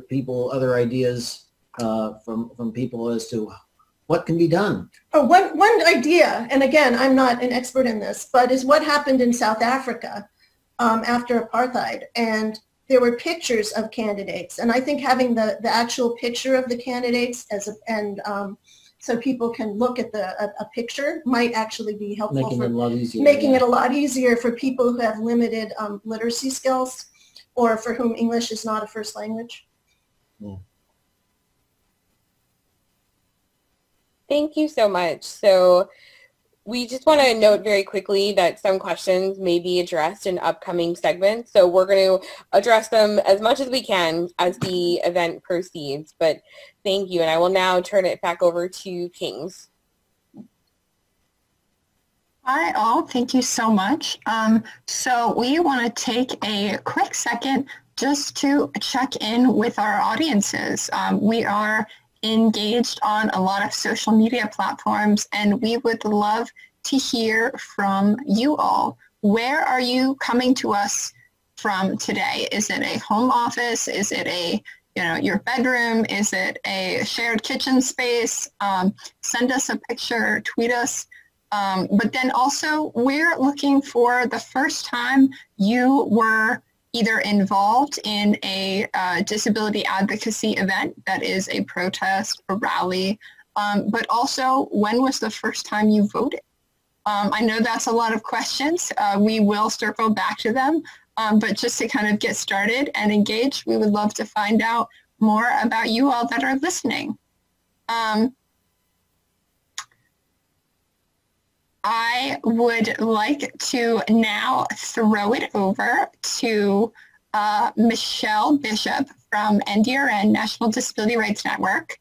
people, other ideas from people as to what can be done. Oh, one idea, and again, I'm not an expert in this, but is what happened in South Africa after apartheid. And there were pictures of candidates. And I think having the actual picture of the candidates so people can look at a picture might actually be helpful. Making it a lot easier. Making it a lot easier for people who have limited literacy skills or for whom English is not a first language. Yeah. Thank you so much. So we just want to note very quickly that some questions may be addressed in upcoming segments. So we're going to address them as much as we can as the event proceeds. But thank you. And I will now turn it back over to Kings. Hi all, thank you so much. So we want to take a quick second just to check in with our audiences. We are engaged on a lot of social media platforms, and we would love to hear from you all. Where are you coming to us from today? Is it a home office? Is it your bedroom? Is it a shared kitchen space? Send us a picture, tweet us. But then also, we're looking for the first time you were either involved in a disability advocacy event, that is a protest, a rally, but also when was the first time you voted? I know that's a lot of questions. We will circle back to them, but just to kind of get started and engage, we would love to find out more about you all that are listening. I would like to now throw it over to Michelle Bishop from NDRN, National Disability Rights Network,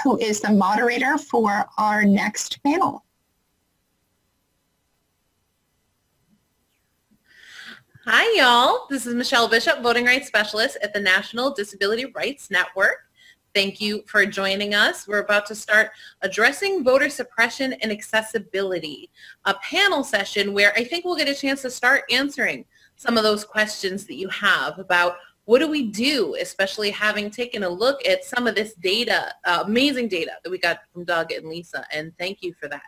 who is the moderator for our next panel. Hi, y'all. This is Michelle Bishop, Voting Rights Specialist at the National Disability Rights Network. Thank you for joining us. We're about to start addressing voter suppression and accessibility, a panel session where I think we'll get a chance to start answering some of those questions that you have about what do we do, especially having taken a look at some of this data, amazing data that we got from Doug and Lisa, and thank you for that.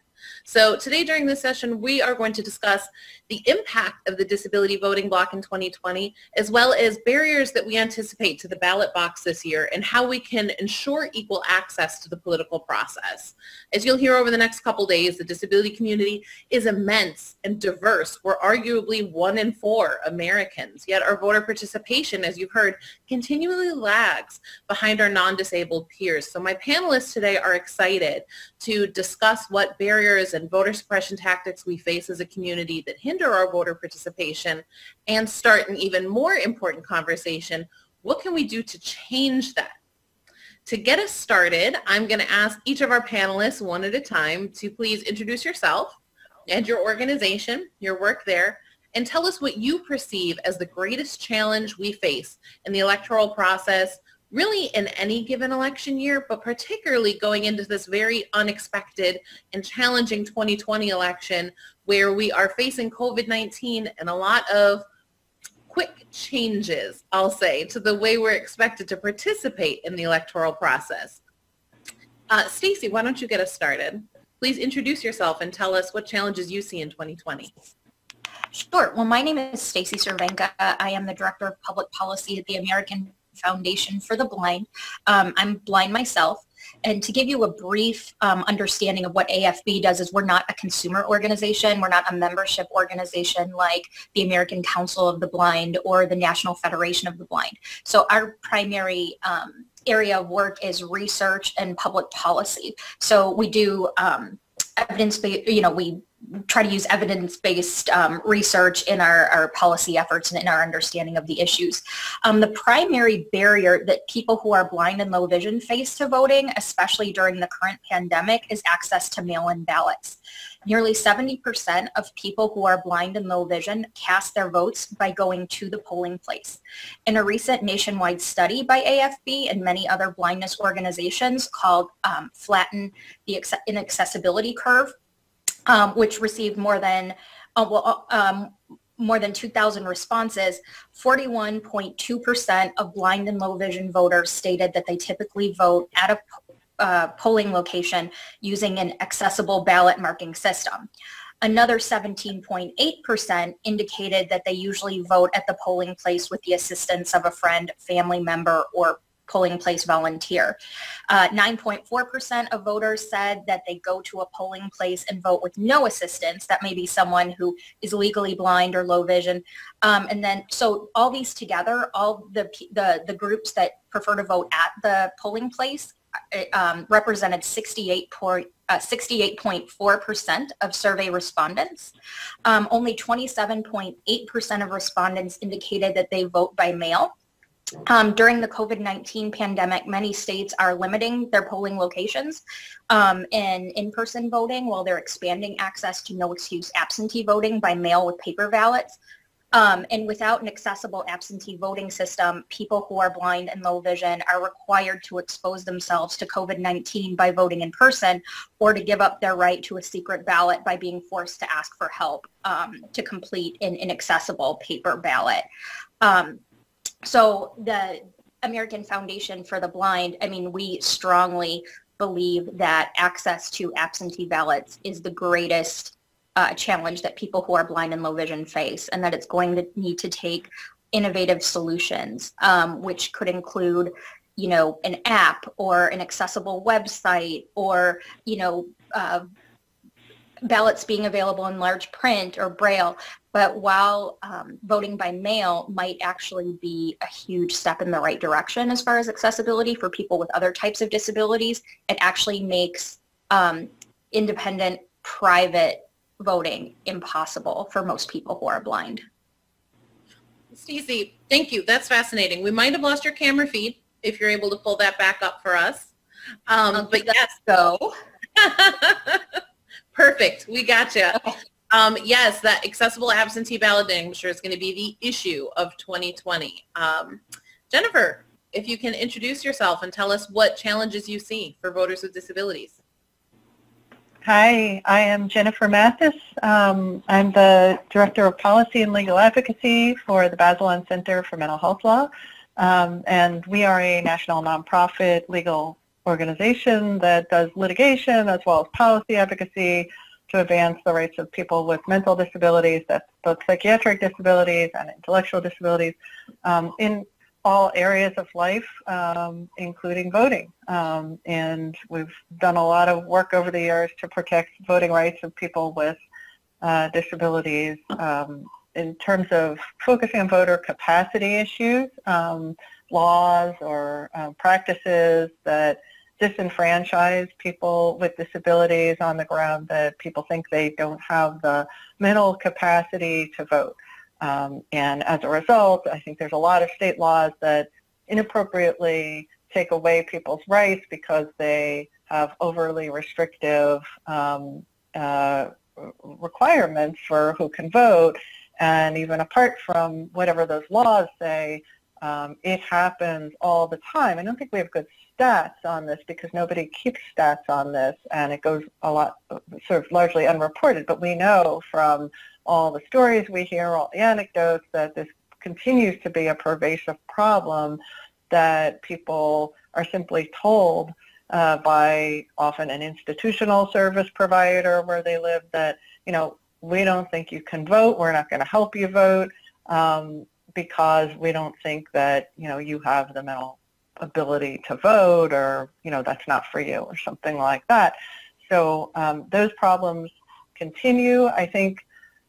So today during this session, we are going to discuss the impact of the disability voting block in 2020, as well as barriers that we anticipate to the ballot box this year and how we can ensure equal access to the political process. As you'll hear over the next couple days, the disability community is immense and diverse. We're arguably 1 in 4 Americans, yet our voter participation, as you've heard, continually lags behind our non-disabled peers. So my panelists today are excited to discuss what barriers and voter suppression tactics we face as a community that hinder our voter participation and start an even more important conversation. What can we do to change that? To get us started, I'm going to ask each of our panelists one at a time to please introduce yourself and your organization, your work there, and tell us what you perceive as the greatest challenge we face in the electoral process, really in any given election year, but particularly going into this very unexpected and challenging 2020 election where we are facing COVID-19 and a lot of quick changes, I'll say, to the way we're expected to participate in the electoral process. Stacey, why don't you get us started? Please introduce yourself and tell us what challenges you see in 2020. Sure. Well, my name is Stacey Cervenka. I am the Director of Public Policy at the American Foundation for the Blind. I'm blind myself. And to give you a brief understanding of what AFB does is we're not a consumer organization. We're not a membership organization like the American Council of the Blind or the National Federation of the Blind. So our primary area of work is research and public policy. So we do evidence-based, we try to use evidence-based research in our policy efforts and in our understanding of the issues. The primary barrier that people who are blind and low vision face to voting, especially during the current pandemic, is access to mail-in ballots. Nearly 70% of people who are blind and low vision cast their votes by going to the polling place. In a recent nationwide study by AFB and many other blindness organizations called Flatten the Inaccessibility Curve, which received more than more than 2,000 responses, 41.2% of blind and low vision voters stated that they typically vote at a polling location using an accessible ballot marking system. Another 17.8% indicated that they usually vote at the polling place with the assistance of a friend, family member, or polling place volunteer. 9.4% of voters said that they go to a polling place and vote with no assistance. That may be someone who is legally blind or low vision. And then, so all these together, all the groups that prefer to vote at the polling place represented 68.4% of survey respondents. Only 27.8% of respondents indicated that they vote by mail. During the COVID-19 pandemic, many states are limiting their polling locations and in-person voting while they're expanding access to no-excuse absentee voting by mail with paper ballots. And without an accessible absentee voting system, people who are blind and low vision are required to expose themselves to COVID-19 by voting in person or to give up their right to a secret ballot by being forced to ask for help to complete an inaccessible paper ballot. So the American Foundation for the Blind, I mean, we strongly believe that access to absentee ballots is the greatest challenge that people who are blind and low vision face, and that it's going to need to take innovative solutions, which could include, you know, an app or an accessible website or, you know, ballots being available in large print or braille. But while voting by mail might actually be a huge step in the right direction as far as accessibility for people with other types of disabilities, it actually makes independent, private voting impossible for most people who are blind. Stacey, thank you. That's fascinating. We might have lost your camera feed if you're able to pull that back up for us. But yes. Go. Perfect. We gotcha. Okay. Yes, that accessible absentee balloting, I'm sure, is going to be the issue of 2020. Jennifer, if you can introduce yourself and tell us what challenges you see for voters with disabilities. Hi, I am Jennifer Mathis. I'm the Director of Policy and Legal Advocacy for the Bazelon Center for Mental Health Law. And we are a national nonprofit legal organization that does litigation as well as policy advocacy to advance the rights of people with mental disabilities, that's both psychiatric disabilities and intellectual disabilities, in all areas of life, including voting. And we've done a lot of work over the years to protect voting rights of people with disabilities. In terms of focusing on voter capacity issues, laws or practices that disenfranchise people with disabilities on the ground that people think they don't have the mental capacity to vote. And as a result, I think there's a lot of state laws that inappropriately take away people's rights because they have overly restrictive requirements for who can vote. And even apart from whatever those laws say, it happens all the time. I don't think we have good stats on this because nobody keeps stats on this, and it goes a lot sort of largely unreported. But we know from all the stories we hear, all the anecdotes, that this continues to be a pervasive problem, that people are simply told by often an institutional service provider where they live that, you know, we don't think you can vote, we're not going to help you vote because we don't think that, you know, you have the mental ability to vote, or, you know, that's not for you, or something like that. So those problems continue. I think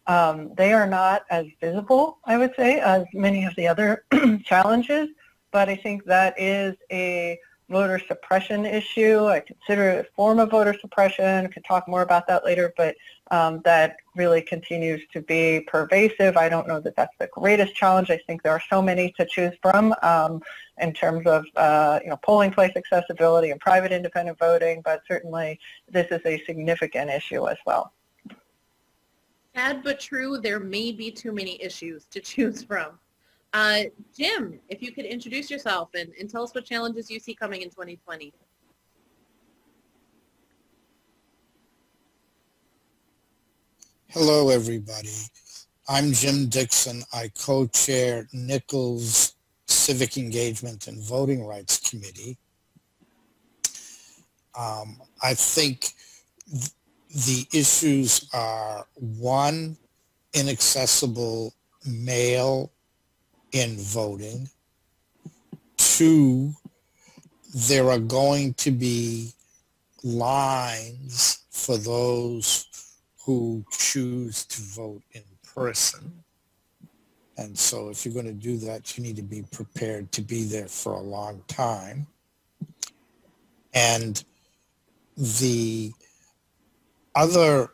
they are not as visible, I would say, as many of the other challenges, but I think that is a voter suppression issue. I consider it a form of voter suppression. Could talk more about that later, but that really continues to be pervasive. I don't know that that's the greatest challenge. I think there are so many to choose from in terms of you know, polling place accessibility and private independent voting, but certainly this is a significant issue as well. Sad but true, there may be too many issues to choose from. Jim, if you could introduce yourself and tell us what challenges you see coming in 2020. Hello, everybody. I'm Jim Dixon. I co-chair Nichols Civic Engagement and Voting Rights Committee. I think the issues are, one, inaccessible mail in voting. Two, there are going to be lines for those who choose to vote in person. And so if you're going to do that, you need to be prepared to be there for a long time. And the other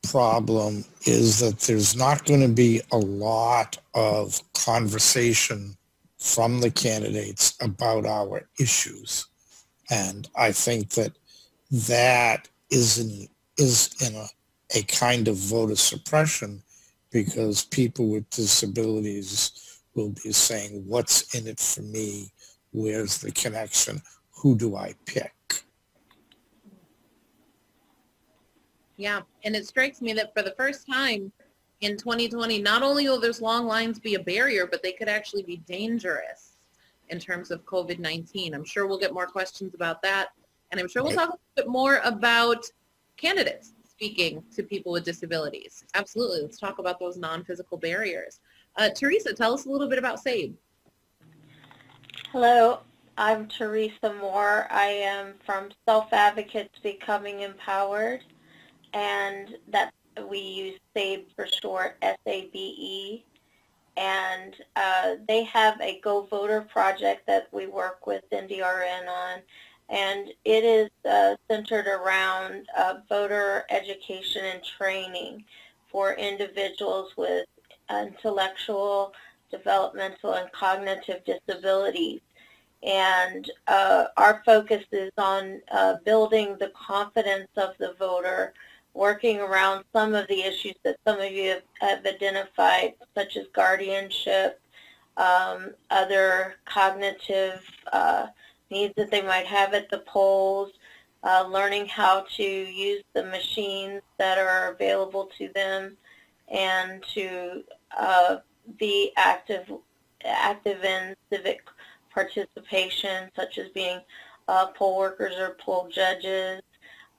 problem is that there's not going to be a lot of conversation from the candidates about our issues. And I think that that is in a kind of voter suppression, because people with disabilities will be saying, what's in it for me? Where's the connection? Who do I pick? Yeah, and it strikes me that for the first time in 2020, not only will those long lines be a barrier, but they could actually be dangerous in terms of COVID-19. I'm sure we'll get more questions about that. And I'm sure we'll talk a bit more about candidates speaking to people with disabilities. Absolutely. Let's talk about those non-physical barriers. Teresa, tell us a little bit about SABE. Hello, I'm Teresa Moore. I am from Self Advocates Becoming Empowered, and that we use SABE for short, SABE. And they have a Go Voter project that we work with NDRN on, and it is centered around voter education and training for individuals with intellectual, developmental, and cognitive disabilities. And our focus is on building the confidence of the voter, working around some of the issues that some of you have identified, such as guardianship, other cognitive needs that they might have at the polls, learning how to use the machines that are available to them, and to be active in civic participation, such as being poll workers or poll judges,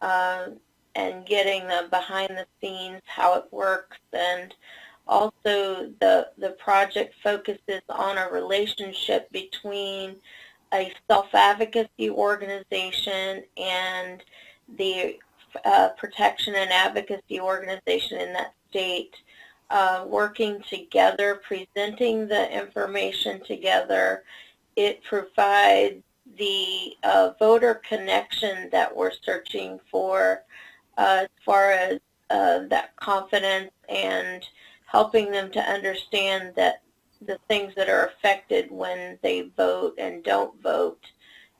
and getting the behind the scenes, how it works. And also the project focuses on a relationship between a self-advocacy organization and the protection and advocacy organization in that state, working together, presenting the information together. It provides the voter connection that we're searching for, as far as that confidence and helping them to understand that the things that are affected when they vote and don't vote,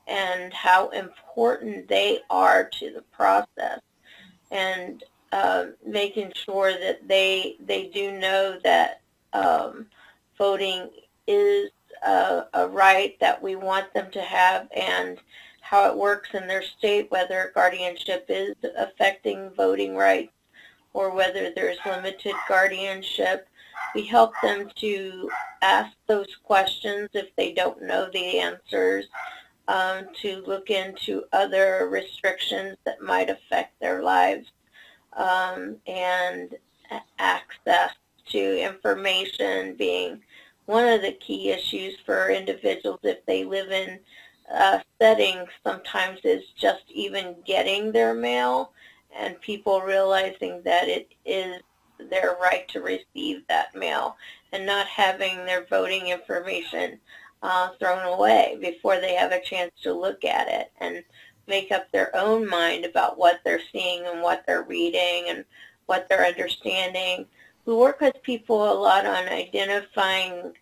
and how important they are to the process, and making sure that they do know that voting is a right that we want them to have, and how it works in their state, whether guardianship is affecting voting rights or whether there's limited guardianship. We help them to ask those questions if they don't know the answers, to look into other restrictions that might affect their lives, and access to information being one of the key issues for individuals if they live in settings. Sometimes is just even getting their mail, and people realizing that it is their right to receive that mail, and not having their voting information thrown away before they have a chance to look at it and make up their own mind about what they're seeing and what they're reading and what they're understanding. We work with people a lot on identifying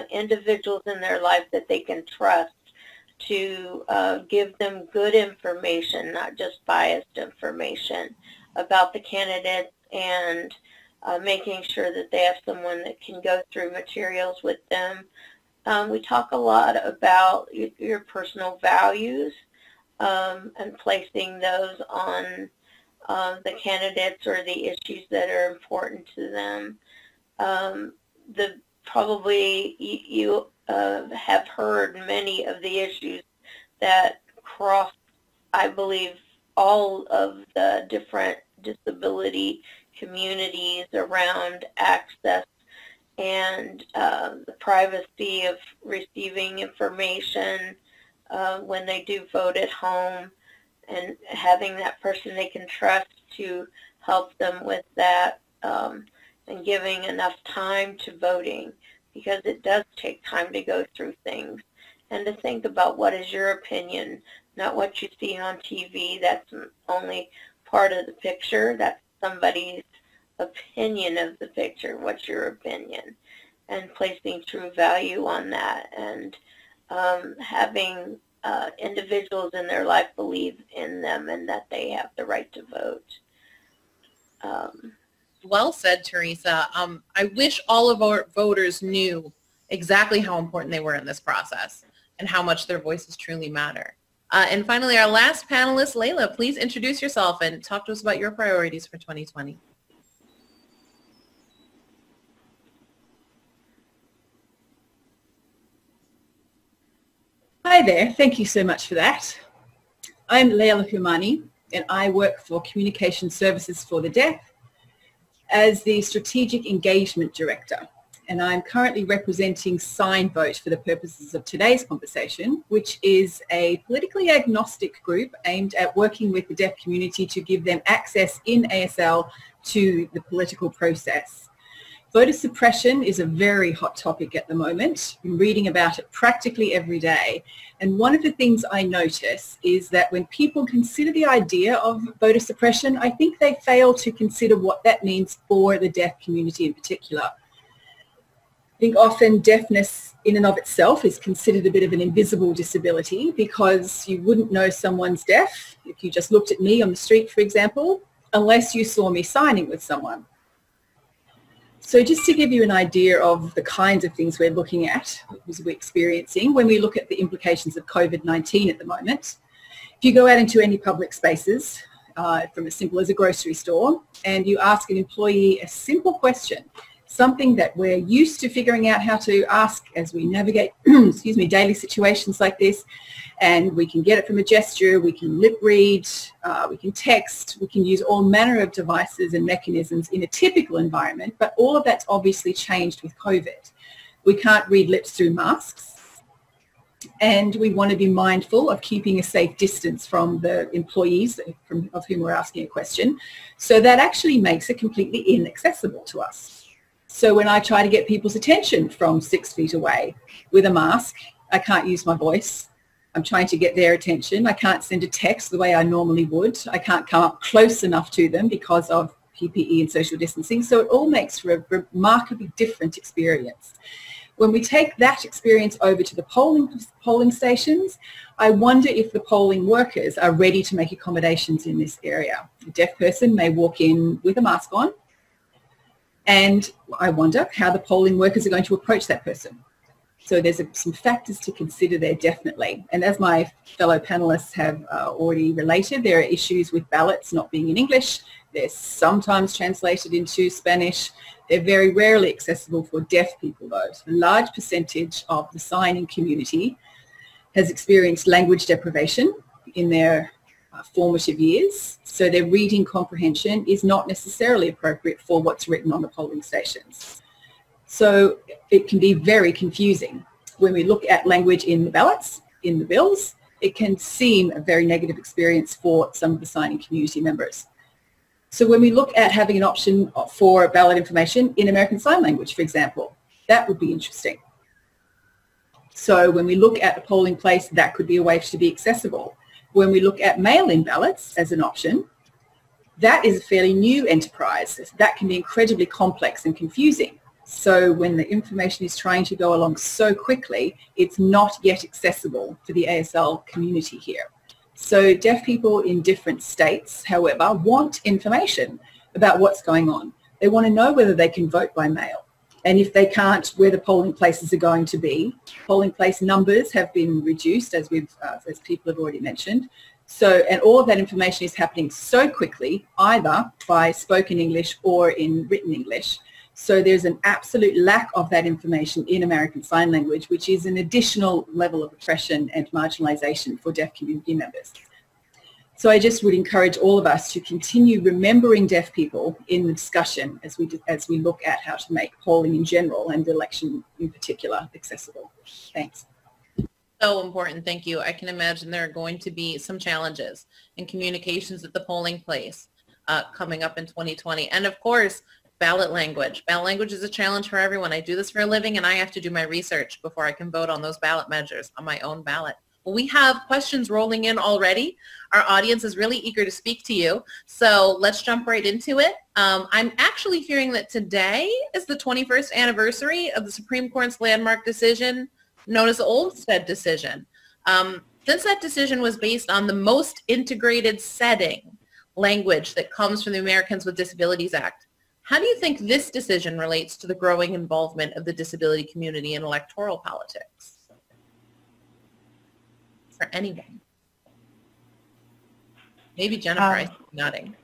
individuals in their life that they can trust to give them good information, not just biased information about the candidates, and making sure that they have someone that can go through materials with them. We talk a lot about your personal values and placing those on the candidates or the issues that are important to them. Probably you have heard many of the issues that cross, I believe, all of the different disability communities around access and the privacy of receiving information when they do vote at home, and having that person they can trust to help them with that, and giving enough time to voting, because it does take time to go through things, and to think about what is your opinion, not what you see on TV. That's only part of the picture. That's somebody's opinion of the picture. What's your opinion? And placing true value on that, and having individuals in their life believe in them and that they have the right to vote. Well said, Teresa. I wish all of our voters knew exactly how important they were in this process and how much their voices truly matter. And finally, our last panelist, Layla, please introduce yourself and talk to us about your priorities for 2020. Hi there, thank you so much for that. I'm Layla Humani, and I work for Communication Services for the Deaf as the Strategic Engagement Director. And I'm currently representing Sign Vote for the purposes of today's conversation, which is a politically agnostic group aimed at working with the deaf community to give them access in ASL to the political process. Voter suppression is a very hot topic at the moment. I'm reading about it practically every day. And one of the things I notice is that when people consider the idea of voter suppression, I think they fail to consider what that means for the deaf community in particular. I think often deafness in and of itself is considered a bit of an invisible disability, because you wouldn't know someone's deaf if you just looked at me on the street, for example, unless you saw me signing with someone. So just to give you an idea of the kinds of things we're looking at, we're experiencing when we look at the implications of COVID-19 at the moment. If you go out into any public spaces, from as simple as a grocery store, and you ask an employee a simple question, something that we're used to figuring out how to ask as we navigate excuse me, daily situations like this, and we can get it from a gesture, we can lip read, we can text, we can use all manner of devices and mechanisms in a typical environment, but all of that's obviously changed with COVID. We can't read lips through masks, and we want to be mindful of keeping a safe distance from the employees of whom we're asking a question, so that actually makes it completely inaccessible to us. So when I try to get people's attention from 6 feet away with a mask, I can't use my voice. I'm trying to get their attention. I can't send a text the way I normally would. I can't come up close enough to them because of PPE and social distancing. So it all makes for a remarkably different experience. When we take that experience over to the polling stations, I wonder if the polling workers are ready to make accommodations in this area. A deaf person may walk in with a mask on, and I wonder how the polling workers are going to approach that person. So there's some factors to consider there, definitely. And as my fellow panelists have already related, there are issues with ballots not being in English. They're sometimes translated into Spanish. They're very rarely accessible for deaf people, though. So a large percentage of the signing community has experienced language deprivation in their formative years, so their reading comprehension is not necessarily appropriate for what's written on the polling stations. So it can be very confusing. When we look at language in the ballots, in the bills, it can seem a very negative experience for some of the signing community members. So when we look at having an option for ballot information in American Sign Language, for example, that would be interesting. So when we look at the polling place, that could be a way to be accessible. When we look at mail-in ballots as an option, that is a fairly new enterprise. That can be incredibly complex and confusing. So when the information is trying to go along so quickly, it's not yet accessible for the ASL community here. So deaf people in different states, however, want information about what's going on. They want to know whether they can vote by mail. And if they can't, where the polling places are going to be. Polling place numbers have been reduced, as people have already mentioned. So, and all of that information is happening so quickly, either by spoken English or in written English. So there's an absolute lack of that information in American Sign Language, which is an additional level of oppression and marginalization for deaf community members. So I just would encourage all of us to continue remembering deaf people in the discussion as we look at how to make polling in general and the election in particular accessible. Thanks. So important, thank you. I can imagine there are going to be some challenges in communications at the polling place coming up in 2020. And of course, ballot language. Ballot language is a challenge for everyone. I do this for a living and I have to do my research before I can vote on those ballot measures on my own ballot. Well, we have questions rolling in already. Our audience is really eager to speak to you. So let's jump right into it. I'm actually hearing that today is the 21st anniversary of the Supreme Court's landmark decision known as the Olmstead decision. Since that decision was based on the most integrated setting language that comes from the Americans with Disabilities Act, how do you think this decision relates to the growing involvement of the disability community in electoral politics? For anyone. Maybe Jennifer, I see nodding.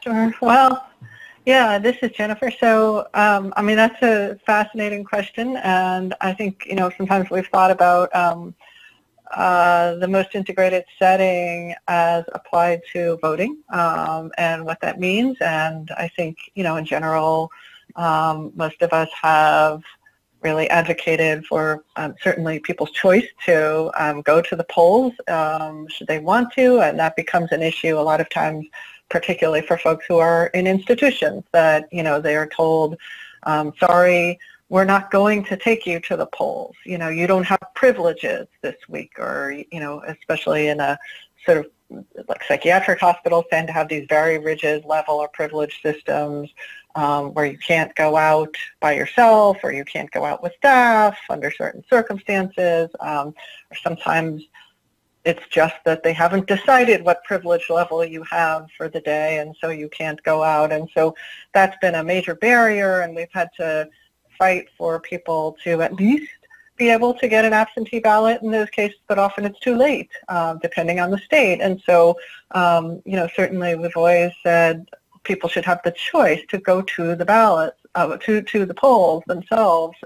Sure. Well, yeah, this is Jennifer. So, I mean, that's a fascinating question. And I think, you know, sometimes we've thought about the most integrated setting as applied to voting and what that means. And I think, you know, in general, most of us have really advocated for certainly people's choice to go to the polls should they want to, and that becomes an issue a lot of times, particularly for folks who are in institutions that, you know, they are told, sorry, we're not going to take you to the polls. You know, you don't have privileges this week, or, you know, especially in a sort of like psychiatric hospitals tend to have these very rigid level or privilege systems where you can't go out by yourself or you can't go out with staff under certain circumstances, or sometimes it's just that they haven't decided what privilege level you have for the day, and so you can't go out. And so that's been a major barrier, and we've had to fight for people to at least be able to get an absentee ballot in those cases, but often it's too late, depending on the state. And so, you know, certainly we've always said people should have the choice to go to the ballots, to the polls themselves,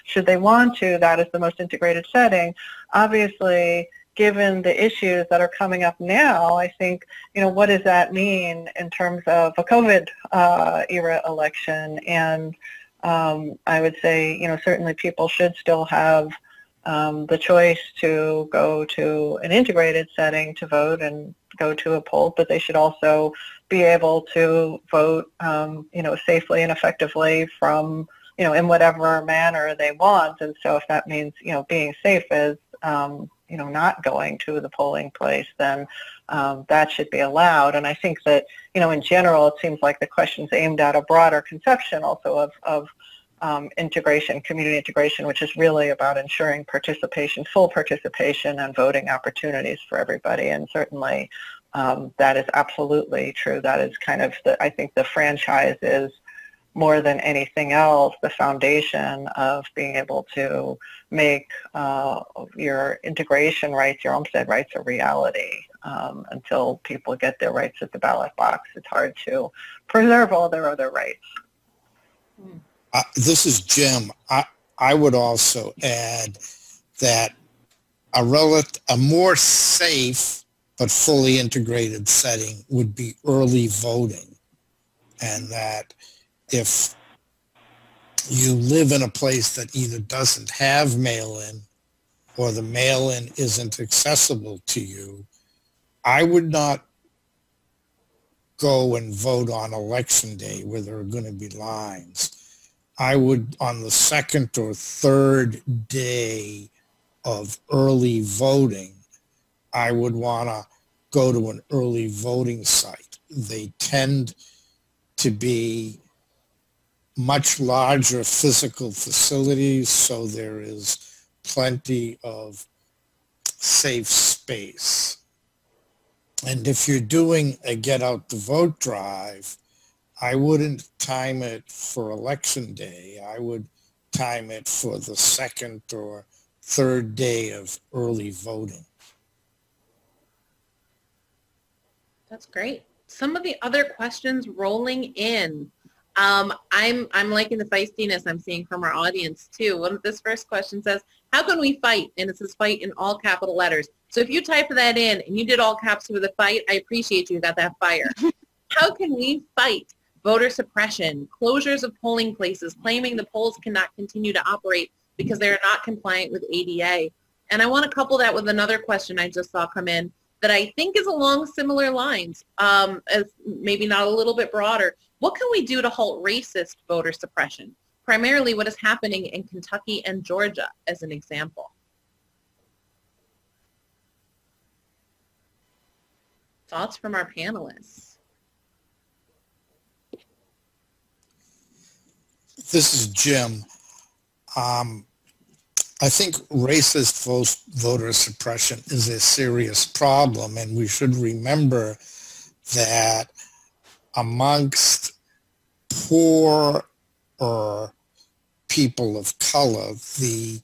should they want to. That is the most integrated setting. Obviously, given the issues that are coming up now, I think, you know, what does that mean in terms of a COVID era election? And I would say, you know, certainly people should still have the choice to go to an integrated setting to vote and go to a poll, but they should also be able to vote, you know, safely and effectively from, you know, in whatever manner they want. And so if that means, you know, being safe is, you know, not going to the polling place, then that should be allowed. And I think that, you know, in general, it seems like the question's aimed at a broader conception also of integration, community integration, which is really about ensuring participation, full participation and voting opportunities for everybody. And certainly that is absolutely true. That is kind of, I think the franchise is more than anything else the foundation of being able to make your integration rights, your Olmstead rights a reality. Until people get their rights at the ballot box, it's hard to preserve all their other rights. This is Jim. I would also add that a more safe but fully integrated setting would be early voting, and that if you live in a place that either doesn't have mail-in or the mail-in isn't accessible to you, I would not go and vote on election day where there are going to be lines. I would, on the second or third day of early voting, I would want to go to an early voting site. They tend to be much larger physical facilities, so there is plenty of safe space. And if you're doing a get out the vote drive, I wouldn't time it for election day. I would time it for the second or third day of early voting. That's great. Some of the other questions rolling in. I'm liking the feistiness I'm seeing from our audience too. This first question says, how can we fight? And it says fight in all capital letters. So if you type that in and you did all caps with a fight, I appreciate you got that fire. How can we fight voter suppression, closures of polling places, claiming the polls cannot continue to operate because they are not compliant with ADA? And I want to couple that with another question I just saw come in that I think is along similar lines, as maybe not a little bit broader. What can we do to halt racist voter suppression? Primarily what is happening in Kentucky and Georgia as an example. Thoughts from our panelists? This is Jim. I think racist voter suppression is a serious problem, and we should remember that amongst poorer people of color, the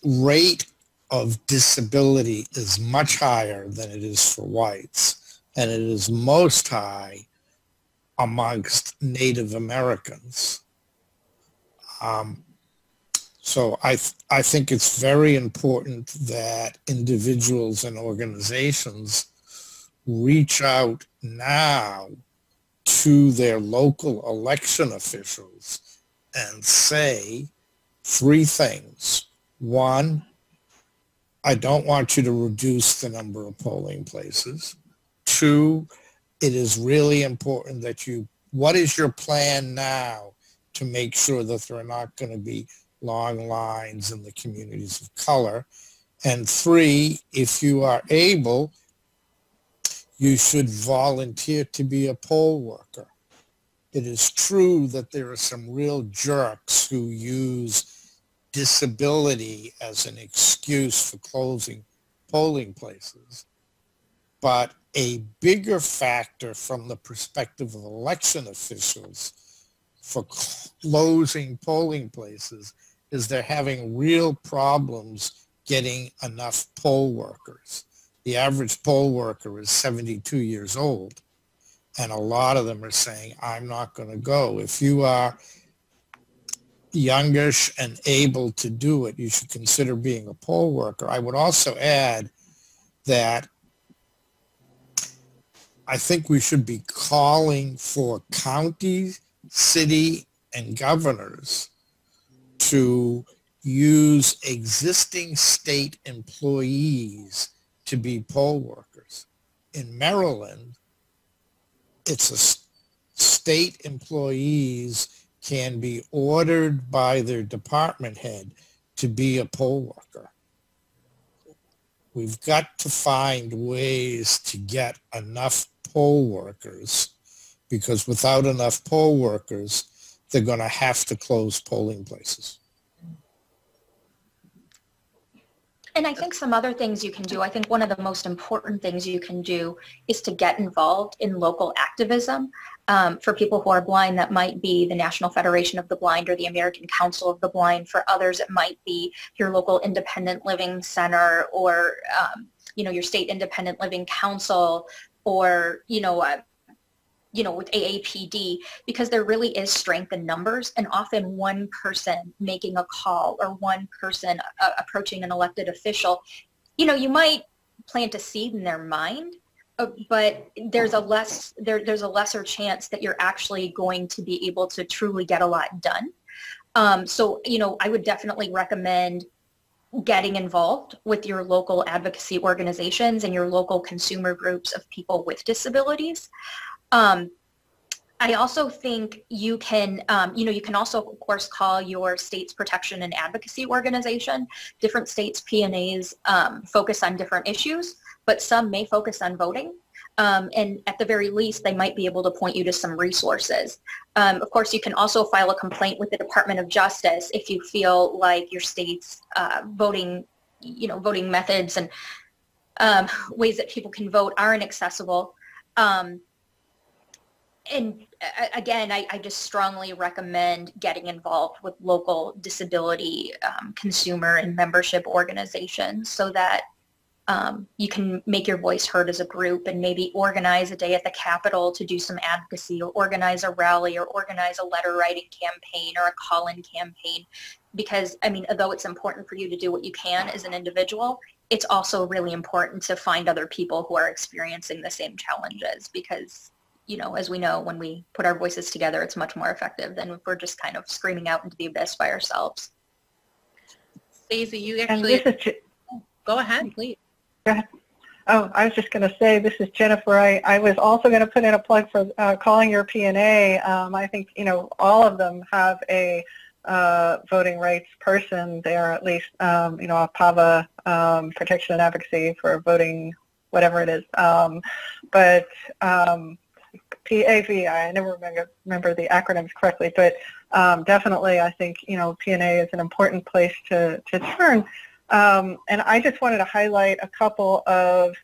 rate of disability is much higher than it is for whites, and it is most high amongst Native Americans. So I think it's very important that individuals and organizations reach out now to their local election officials and say three things. One, I don't want you to reduce the number of polling places. Two, it is really important that what is your plan now to make sure that there are not going to be long lines in the communities of color? And three, if you are able, you should volunteer to be a poll worker. It is true that there are some real jerks who use disability as an excuse for closing polling places. But a bigger factor from the perspective of election officials for closing polling places is they're having real problems getting enough poll workers. The average poll worker is 72 years old, and a lot of them are saying, I'm not going to go. If you are youngish and able to do it, you should consider being a poll worker. I would also add that I think we should be calling for counties, city, and governors to use existing state employees to be poll workers. In Maryland, it's state employees can be ordered by their department head to be a poll worker. We've got to find ways to get enough poll workers, because without enough poll workers, they're going to have to close polling places. And I think some other things you can do, I think one of the most important things you can do is to get involved in local activism. For people who are blind, that might be the National Federation of the Blind or the American Council of the Blind. For others, it might be your local independent living center, or your state independent living council, or with AAPD, because there really is strength in numbers, and often one person making a call or one person approaching an elected official, you might plant a seed in their mind, but there's a lesser chance that you're actually going to be able to truly get a lot done. So I would definitely recommend getting involved with your local advocacy organizations and your local consumer groups of people with disabilities. I also think you can, you can also, of course, call your state's protection and advocacy organization. Different states' P&As focus on different issues, but some may focus on voting. And at the very least, they might be able to point you to some resources. Of course, you can also file a complaint with the Department of Justice if you feel like your state's voting methods and ways that people can vote aren't accessible. And again, I just strongly recommend getting involved with local disability consumer and membership organizations so that you can make your voice heard as a group and maybe organize a day at the Capitol to do some advocacy, or organize a rally, or organize a letter writing campaign or a call-in campaign. Because, I mean, although it's important for you to do what you can as an individual, it's also really important to find other people who are experiencing the same challenges, because, you know, as we know, when we put our voices together, it's much more effective than if we're just kind of screaming out into the abyss by ourselves. Stacey, you actually, go ahead, please. Go ahead. Oh, I was just going to say, this is Jennifer. I was also going to put in a plug for Calling Your P&A. I think, you know, all of them have a voting rights person there, at least, you know, a PAVA, Protection and Advocacy for Voting, whatever it is. But PAV, I never remember the acronyms correctly, but definitely I think, you know, P&A is an important place to turn. And I just wanted to highlight a couple of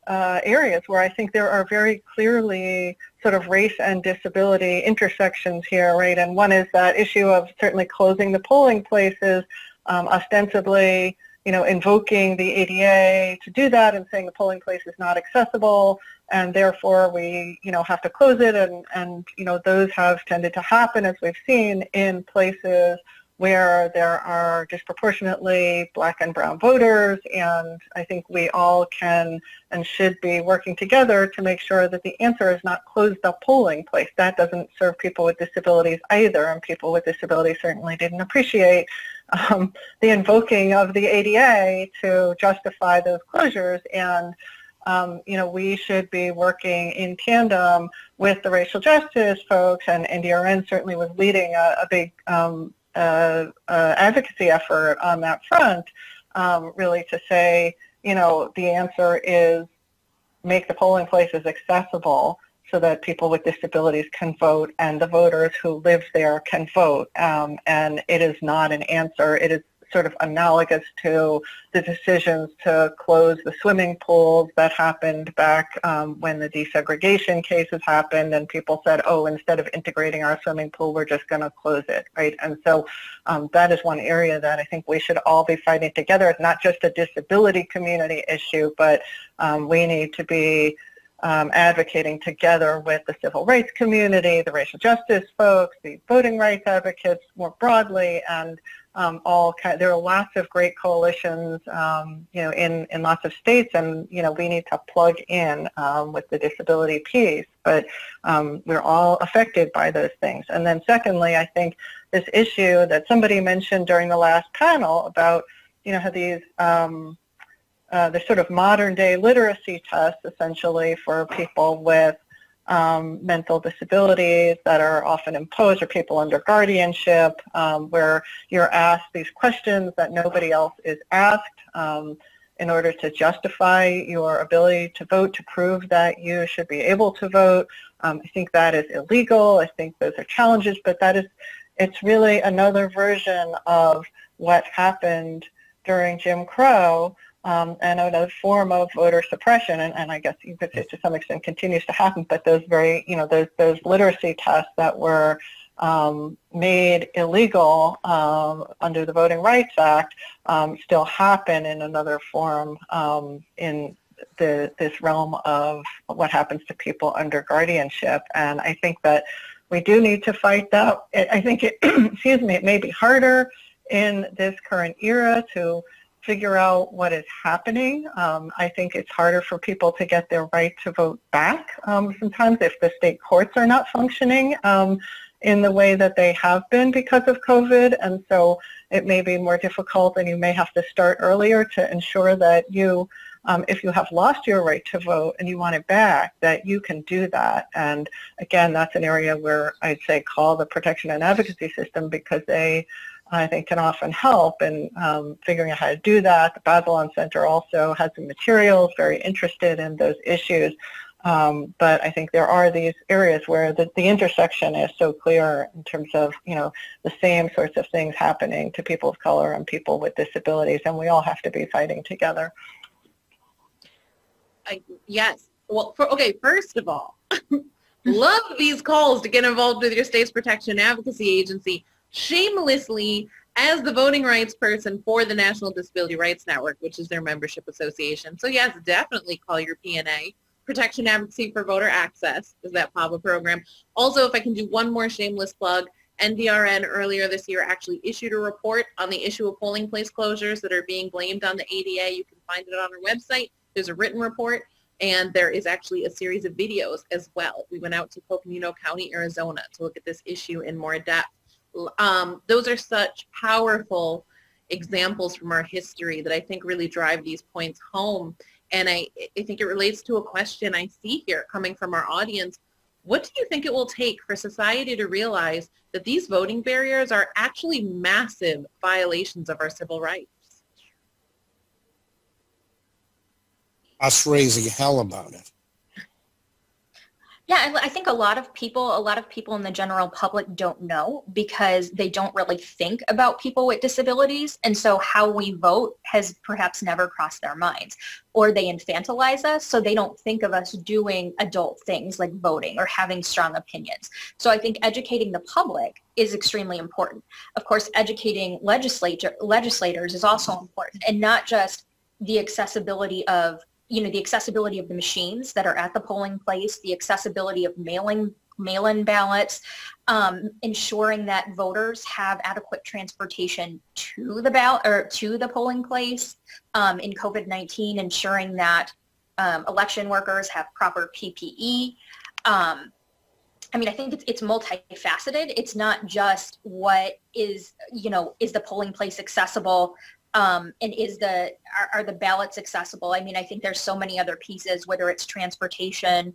areas where I think there are very clearly sort of race and disability intersections here, right? And one is that issue of certainly closing the polling places, ostensibly, you know, invoking the ADA to do that and saying the polling place is not accessible, and therefore we, you know, have to close it. And you know, those have tended to happen, as we've seen, in places where there are disproportionately Black and brown voters, and I think we all can and should be working together to make sure that the answer is not close the polling place. That doesn't serve people with disabilities either, and people with disabilities certainly didn't appreciate the invoking of the ADA to justify those closures. And you know, we should be working in tandem with the racial justice folks, and NDRN certainly was leading a big advocacy effort on that front, really to say, you know, the answer is make the polling places accessible so that people with disabilities can vote and the voters who live there can vote. And it is not an answer. It is sort of analogous to the decisions to close the swimming pools that happened back when the desegregation cases happened, and people said, oh, instead of integrating our swimming pool, we're just going to close it, right? And so that is one area that I think we should all be fighting together. It's not just a disability community issue, but we need to be advocating together with the civil rights community, the racial justice folks, the voting rights advocates more broadly, and there are lots of great coalitions, you know, in lots of states, and, you know, we need to plug in with the disability piece, but we're all affected by those things. And then secondly, I think this issue that somebody mentioned during the last panel about, you know, how these the sort of modern day literacy tests essentially for people with mental disabilities that are often imposed, or people under guardianship, where you're asked these questions that nobody else is asked in order to justify your ability to vote, to prove that you should be able to vote. I think that is illegal. I think those are challenges, but it's really another version of what happened during Jim Crow, and another form of voter suppression, and I guess you could say to some extent continues to happen, but those very, you know, those literacy tests that were made illegal under the Voting Rights Act still happen in another form in this realm of what happens to people under guardianship. And I think that we do need to fight that. I think it, excuse me, it may be harder in this current era to figure out what is happening. I think it's harder for people to get their right to vote back sometimes if the state courts are not functioning in the way that they have been because of COVID. And so it may be more difficult, and you may have to start earlier to ensure that you, if you have lost your right to vote and you want it back, that you can do that. And again, that's an area where I'd say call the protection and advocacy system, because they, I think, can often help in figuring out how to do that. The Bazelon Center also has some materials, very interested in those issues. But I think there are these areas where the intersection is so clear in terms of, you know, the same sorts of things happening to people of color and people with disabilities, and we all have to be fighting together. Yes. Well, first of all, love these calls to get involved with your state's protection advocacy agency. Shamelessly as the voting rights person for the National Disability Rights Network, which is their membership association. So yes, definitely call your PNA. Protection Advocacy for Voter Access is that PAVA program. Also, if I can do one more shameless plug, NDRN earlier this year actually issued a report on the issue of polling place closures that are being blamed on the ADA. You can find it on our website. There's a written report, and there is actually a series of videos as well. We went out to Coconino County, Arizona to look at this issue in more depth. Those are such powerful examples from our history that I think really drive these points home. And I think it relates to a question I see here coming from our audience. What do you think it will take for society to realize that these voting barriers are actually massive violations of our civil rights? Us raising hell about it. Yeah, I think a lot of people in the general public don't know because they don't really think about people with disabilities. And so how we vote has perhaps never crossed their minds, or they infantilize us. So they don't think of us doing adult things like voting or having strong opinions. So I think educating the public is extremely important. Of course, educating legislators is also important, and not just the accessibility of the accessibility of the machines that are at the polling place, the accessibility of mail-in ballots, ensuring that voters have adequate transportation to the ballot or to the polling place. In COVID-19, ensuring that election workers have proper PPE. I think it's multifaceted. It's not just what is the polling place accessible. And are the ballots accessible? I mean, I think there's so many other pieces, whether it's transportation,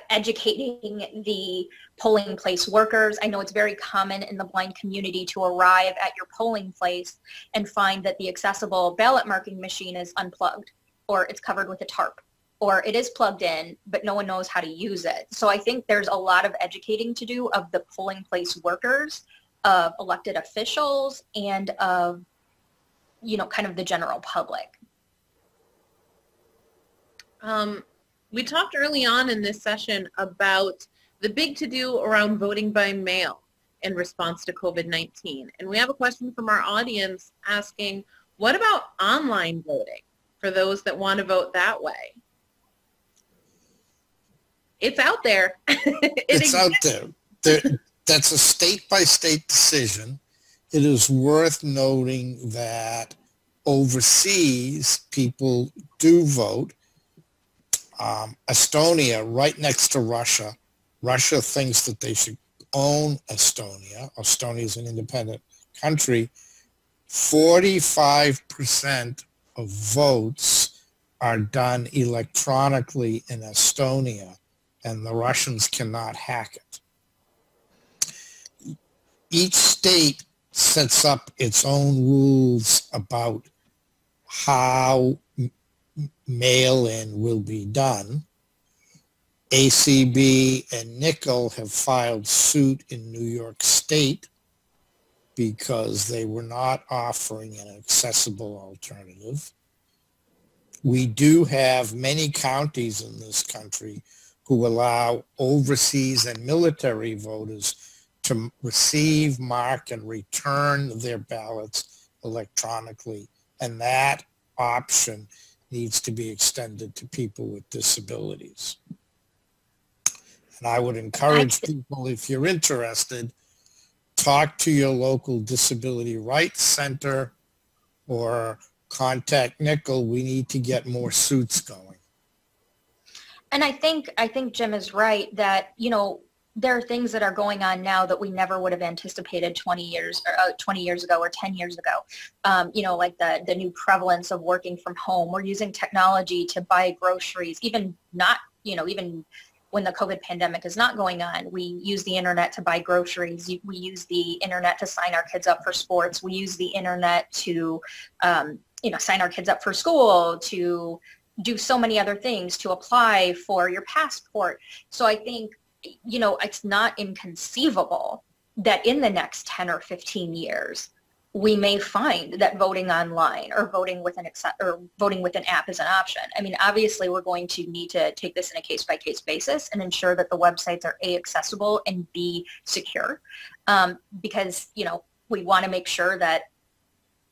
educating the polling place workers. I know it's very common in the blind community to arrive at your polling place and find that the accessible ballot marking machine is unplugged, or it's covered with a tarp, or it is plugged in, but no one knows how to use it. So I think there's a lot of educating to do of the polling place workers, of elected officials, and of, kind of the general public. We talked early on in this session about the big to-do around voting by mail in response to COVID-19. And we have a question from our audience asking, what about online voting for those that want to vote that way? It's out there. It's out there. That's a state-by-state decision. It is worth noting that overseas people do vote. Estonia, right next to Russia. Russia thinks that they should own Estonia. Estonia is an independent country. 45% of votes are done electronically in Estonia, and the Russians cannot hack it. Each state sets up its own rules about how mail-in will be done. ACB and Nickel have filed suit in New York State because they were not offering an accessible alternative. We do have many counties in this country who allow overseas and military voters to receive, mark, and return their ballots electronically. And that option needs to be extended to people with disabilities. And I would encourage people, if you're interested, talk to your local disability rights center or contact Nickel. We need to get more suits going. And I think Jim is right that, there are things that are going on now that we never would have anticipated 20 years ago or 10 years ago. Like the new prevalence of working from home. We're using technology to buy groceries, even when the COVID pandemic is not going on. We use the internet to buy groceries. We use the internet to sign our kids up for sports. We use the internet to, sign our kids up for school, to do so many other things, to apply for your passport. So I think, it's not inconceivable that in the next 10 or 15 years, we may find that voting online or voting with an app is an option. I mean, obviously, we're going to need to take this in a case-by-case basis and ensure that the websites are A, accessible, and B, secure, because, you know, we want to make sure that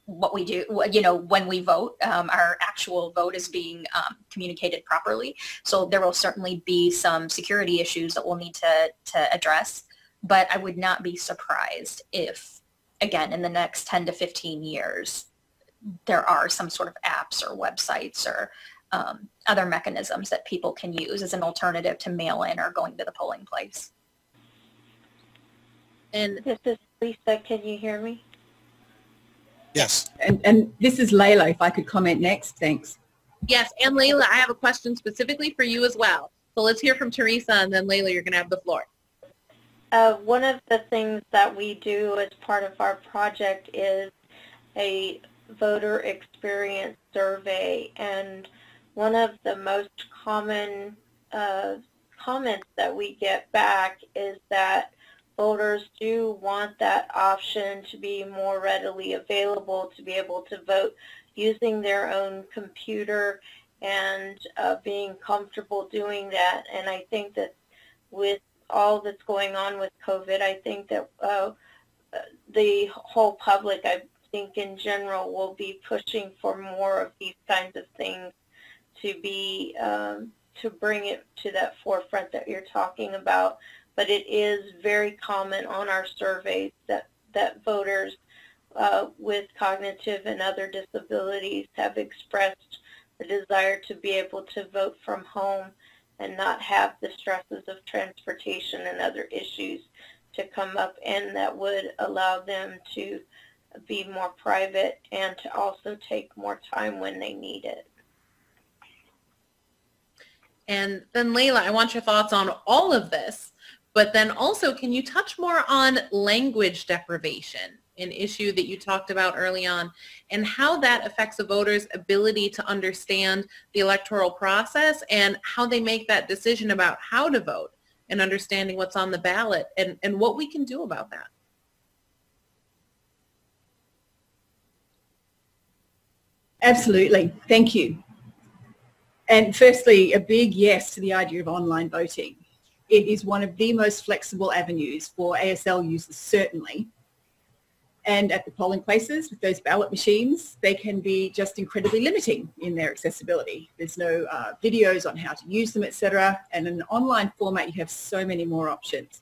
what we do, you know, when we vote, our actual vote is being communicated properly. So there will certainly be some security issues that we'll need to address, but I would not be surprised if, again, in the next 10 to 15 years, there are some sort of apps or websites or other mechanisms that people can use as an alternative to mail-in or going to the polling place. And this is Lisa. Can you hear me? Yes. And this is Layla, if I could comment next. Thanks. Yes, and Layla, I have a question specifically for you as well. So let's hear from Teresa, and then Layla, you're going to have the floor. One of the things that we do as part of our project is a voter experience survey, and one of the most common comments that we get back is that voters do want that option to be more readily available, to be able to vote using their own computer and being comfortable doing that. And I think that with all that's going on with COVID, I think that the whole public, I think in general, will be pushing for more of these kinds of things to be, to bring it to that forefront that you're talking about. But it is very common on our surveys that voters with cognitive and other disabilities have expressed the desire to be able to vote from home and not have the stresses of transportation and other issues to come up, and that would allow them to be more private and to also take more time when they need it. And then Layla, I want your thoughts on all of this, but then also can you touch more on language deprivation, an issue that you talked about early on, and how that affects a voter's ability to understand the electoral process and how they make that decision about how to vote and understanding what's on the ballot and what we can do about that. Absolutely. Thank you. And firstly, a big yes to the idea of online voting. It is one of the most flexible avenues for ASL users, certainly. And at the polling places with those ballot machines, they can be just incredibly limiting in their accessibility. There's no videos on how to use them, etc. And in an online format, you have so many more options.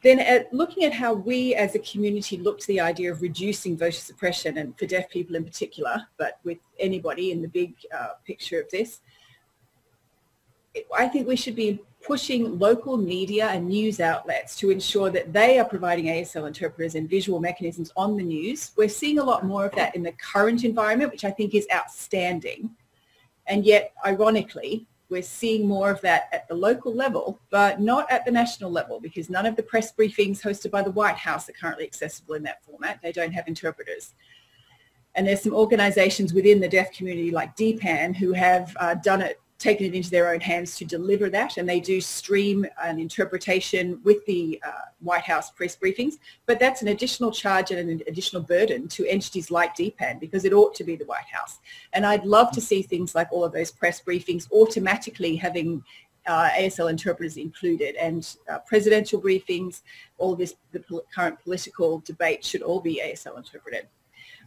Then looking at how we as a community look to the idea of reducing voter suppression, and for deaf people in particular, but with anybody in the big picture of this, I think we should be pushing local media and news outlets to ensure that they are providing ASL interpreters and visual mechanisms on the news. We're seeing a lot more of that in the current environment, which I think is outstanding. And yet, ironically, we're seeing more of that at the local level, but not at the national level, because none of the press briefings hosted by the White House are currently accessible in that format. They don't have interpreters. And there's some organizations within the deaf community like DPAN who have taken it into their own hands to deliver that, and they do stream an interpretation with the White House press briefings, but that's an additional charge and an additional burden to entities like DPAN, because it ought to be the White House. And I'd love to see things like all of those press briefings automatically having ASL interpreters included, and presidential briefings, all of this, the current political debate should all be ASL interpreted.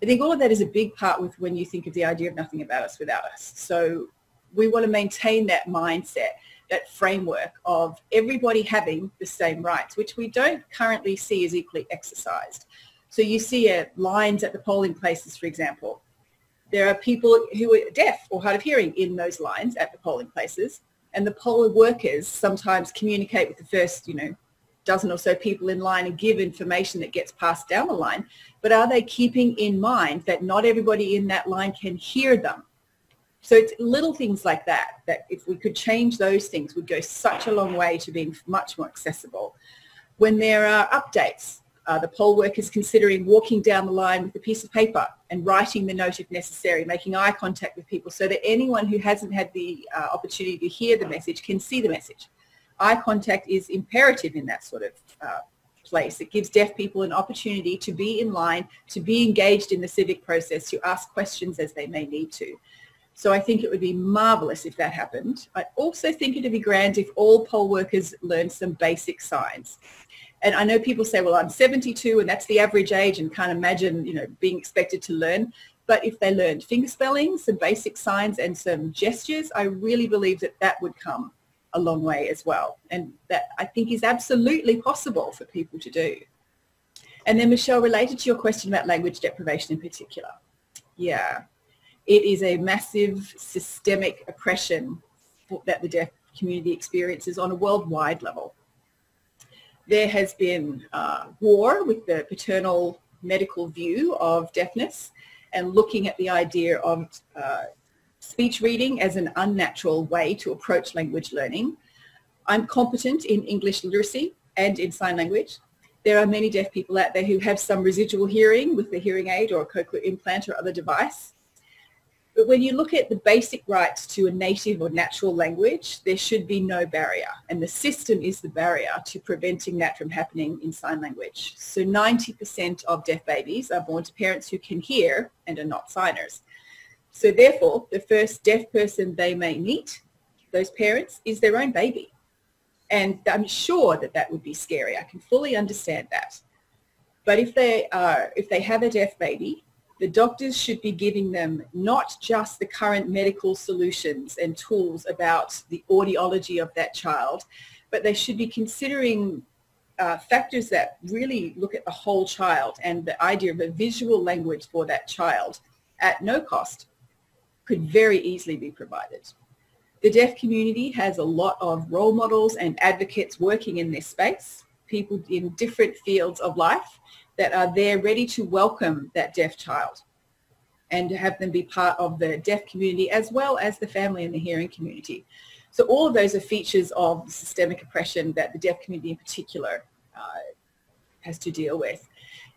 I think all of that is a big part with when you think of the idea of nothing about us without us. So we want to maintain that mindset, that framework of everybody having the same rights, which we don't currently see as equally exercised. So you see lines at the polling places, for example. There are people who are deaf or hard of hearing in those lines at the polling places, and the poll workers sometimes communicate with the first, dozen or so people in line and give information that gets passed down the line. But are they keeping in mind that not everybody in that line can hear them? So it's little things like that if we could change those things, would go such a long way to being much more accessible. When there are updates, the poll workers considering walking down the line with a piece of paper and writing the note if necessary, making eye contact with people so that anyone who hasn't had the opportunity to hear the message can see the message. Eye contact is imperative in that sort of place. It gives deaf people an opportunity to be in line, to be engaged in the civic process, to ask questions as they may need to. So I think it would be marvelous if that happened. I also think it would be grand if all poll workers learned some basic signs. And I know people say, well, I'm 72 and that's the average age, and can't imagine, you know, being expected to learn. But if they learned finger spelling, some basic signs and some gestures, I really believe that that would come a long way as well. And that I think is absolutely possible for people to do. And then Michelle, related to your question about language deprivation in particular. Yeah, it is a massive systemic oppression that the deaf community experiences on a worldwide level. There has been war with the paternal medical view of deafness and looking at the idea of speech reading as an unnatural way to approach language learning. I'm competent in English literacy and in sign language. There are many deaf people out there who have some residual hearing with a hearing aid or a cochlear implant or other device. But when you look at the basic rights to a native or natural language, there should be no barrier. And the system is the barrier to preventing that from happening in sign language. So 90% of deaf babies are born to parents who can hear and are not signers. So therefore, the first deaf person they may meet, those parents, is their own baby. And I'm sure that that would be scary. I can fully understand that. But if they have a deaf baby, the doctors should be giving them not just the current medical solutions and tools about the audiology of that child, but they should be considering factors that really look at the whole child, and the idea of a visual language for that child at no cost could very easily be provided. The deaf community has a lot of role models and advocates working in this space, people in different fields of life that are there ready to welcome that deaf child and to have them be part of the deaf community as well as the family and the hearing community. So all of those are features of systemic oppression that the deaf community in particular has to deal with.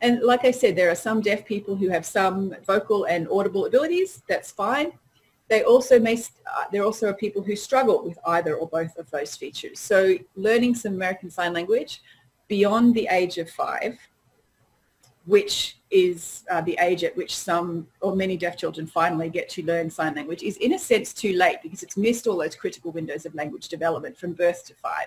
And like I said, there are some deaf people who have some vocal and audible abilities. That's fine. There also are people who struggle with either or both of those features. So learning some American Sign Language beyond the age of 5, which is the age at which some or many deaf children finally get to learn sign language, is in a sense too late because it's missed all those critical windows of language development from birth to 5.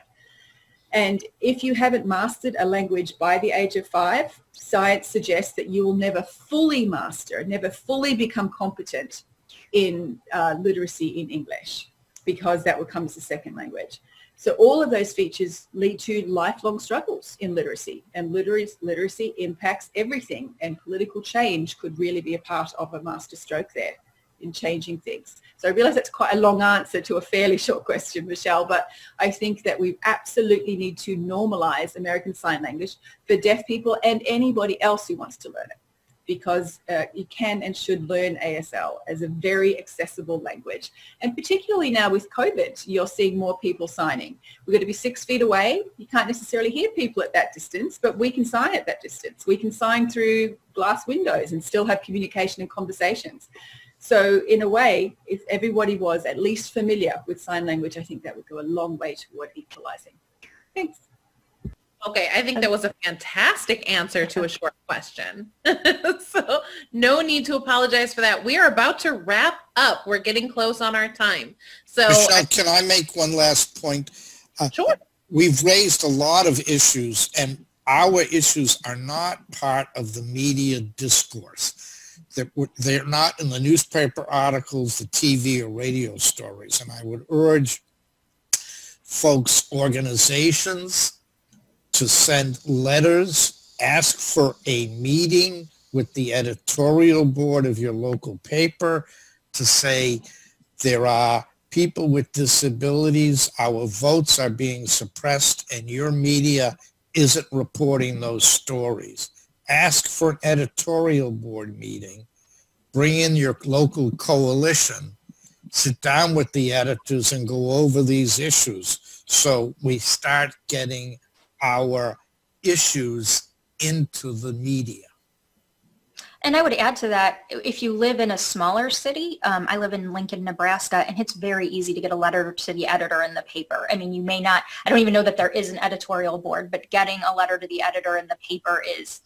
And if you haven't mastered a language by the age of 5, science suggests that you will never fully master, never fully become competent in literacy in English, because that will come as a second language. So all of those features lead to lifelong struggles in literacy, and literacy impacts everything, and political change could really be a part of a master stroke there in changing things. So I realize that's quite a long answer to a fairly short question, Michelle, but I think that we absolutely need to normalize American Sign Language for deaf people and anybody else who wants to learn it, because you can and should learn ASL as a very accessible language. And particularly now with COVID, you're seeing more people signing. We're going to be 6 feet away. You can't necessarily hear people at that distance, but we can sign at that distance. We can sign through glass windows and still have communication and conversations. So in a way, if everybody was at least familiar with sign language, I think that would go a long way toward equalizing. Thanks. Okay, I think that was a fantastic answer to a short question. So no need to apologize for that. We are about to wrap up. We're getting close on our time. So Michelle, can I make one last point? Sure. We've raised a lot of issues, and our issues are not part of the media discourse. They're not in the newspaper articles, the TV or radio stories. And I would urge folks, organizations, to send letters, ask for a meeting with the editorial board of your local paper to say there are people with disabilities, our votes are being suppressed, and your media isn't reporting those stories. Ask for an editorial board meeting, bring in your local coalition, sit down with the editors and go over these issues so we start getting our issues into the media. And I would add to that, if you live in a smaller city, I live in Lincoln, Nebraska, and it's very easy to get a letter to the editor in the paper. I mean, you may not, I don't even know that there is an editorial board, but getting a letter to the editor in the paper is,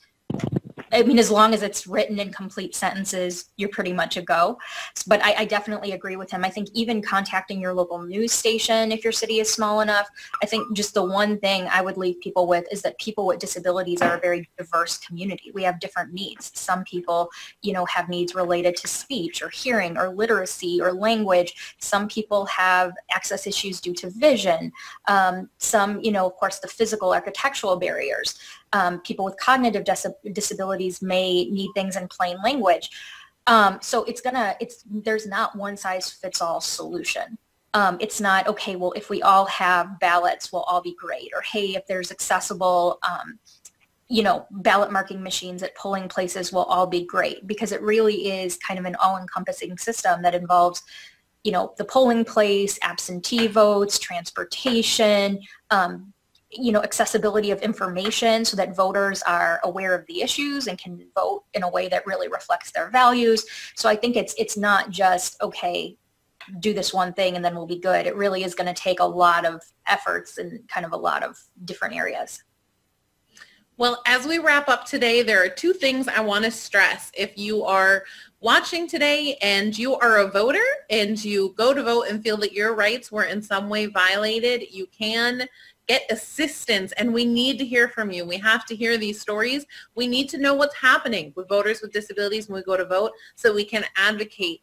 I mean, as long as it's written in complete sentences, you're pretty much a go. But I definitely agree with him. I think even contacting your local news station, if your city is small enough, I think just the one thing I would leave people with is that people with disabilities are a very diverse community. We have different needs. Some people, you know, have needs related to speech or hearing or literacy or language. Some people have access issues due to vision. Some, you know, of course, the physical architectural barriers. People with cognitive disabilities may need things in plain language. So there's not one size fits all solution. It's not, okay, well, if we all have ballots, we'll all be great. Or, hey, if there's accessible, you know, ballot marking machines at polling places, we'll all be great. Because it really is kind of an all-encompassing system that involves, you know, the polling place, absentee votes, transportation, you know, accessibility of information so that voters are aware of the issues and can vote in a way that really reflects their values. So I think it's not just, okay, do this one thing and then we'll be good. It really is going to take a lot of efforts in kind of a lot of different areas. Well, as we wrap up today, there are two things I want to stress. If you are watching today and you are a voter and you go to vote and feel that your rights were in some way violated, you can get assistance, and we need to hear from you. We have to hear these stories. We need to know what's happening with voters with disabilities when we go to vote so we can advocate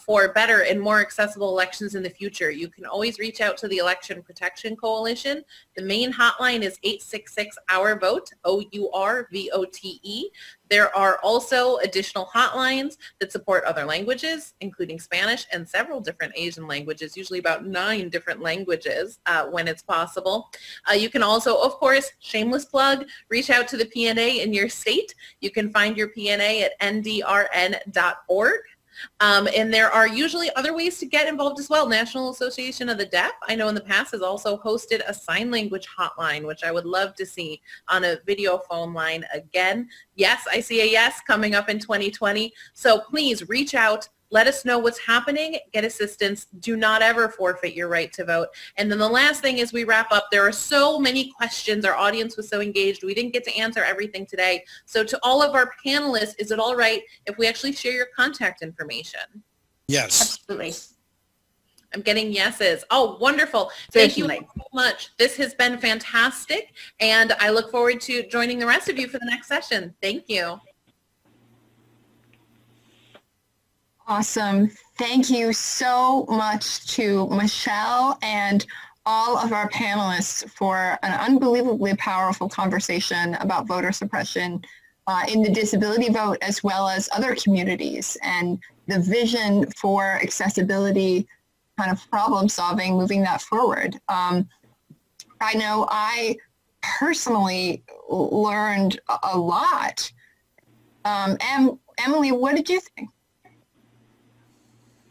for better and more accessible elections in the future. You can always reach out to the Election Protection Coalition. The main hotline is 866-OUR-VOTE, O-U-R-V-O-T-E. There are also additional hotlines that support other languages, including Spanish and several different Asian languages, usually about 9 different languages when it's possible. You can also, of course, shameless plug, reach out to the PNA in your state. You can find your PNA at ndrn.org. And there are usually other ways to get involved as well. National Association of the Deaf, I know in the past, has also hosted a sign language hotline, which I would love to see on a video phone line again. Yes, I see a yes coming up in 2020. So please reach out. Let us know what's happening. Get assistance. Do not ever forfeit your right to vote. And then the last thing as we wrap up, there are so many questions. Our audience was so engaged. We didn't get to answer everything today. So to all of our panelists, is it all right if we actually share your contact information? Yes. Absolutely. I'm getting yeses. Oh, wonderful. Thank you so much. This has been fantastic. And I look forward to joining the rest of you for the next session. Thank you. Awesome. Thank you so much to Michelle and all of our panelists for an unbelievably powerful conversation about voter suppression in the disability vote as well as other communities and the vision for accessibility kind of problem solving, moving that forward. I know I personally learned a lot. Emily, what did you think?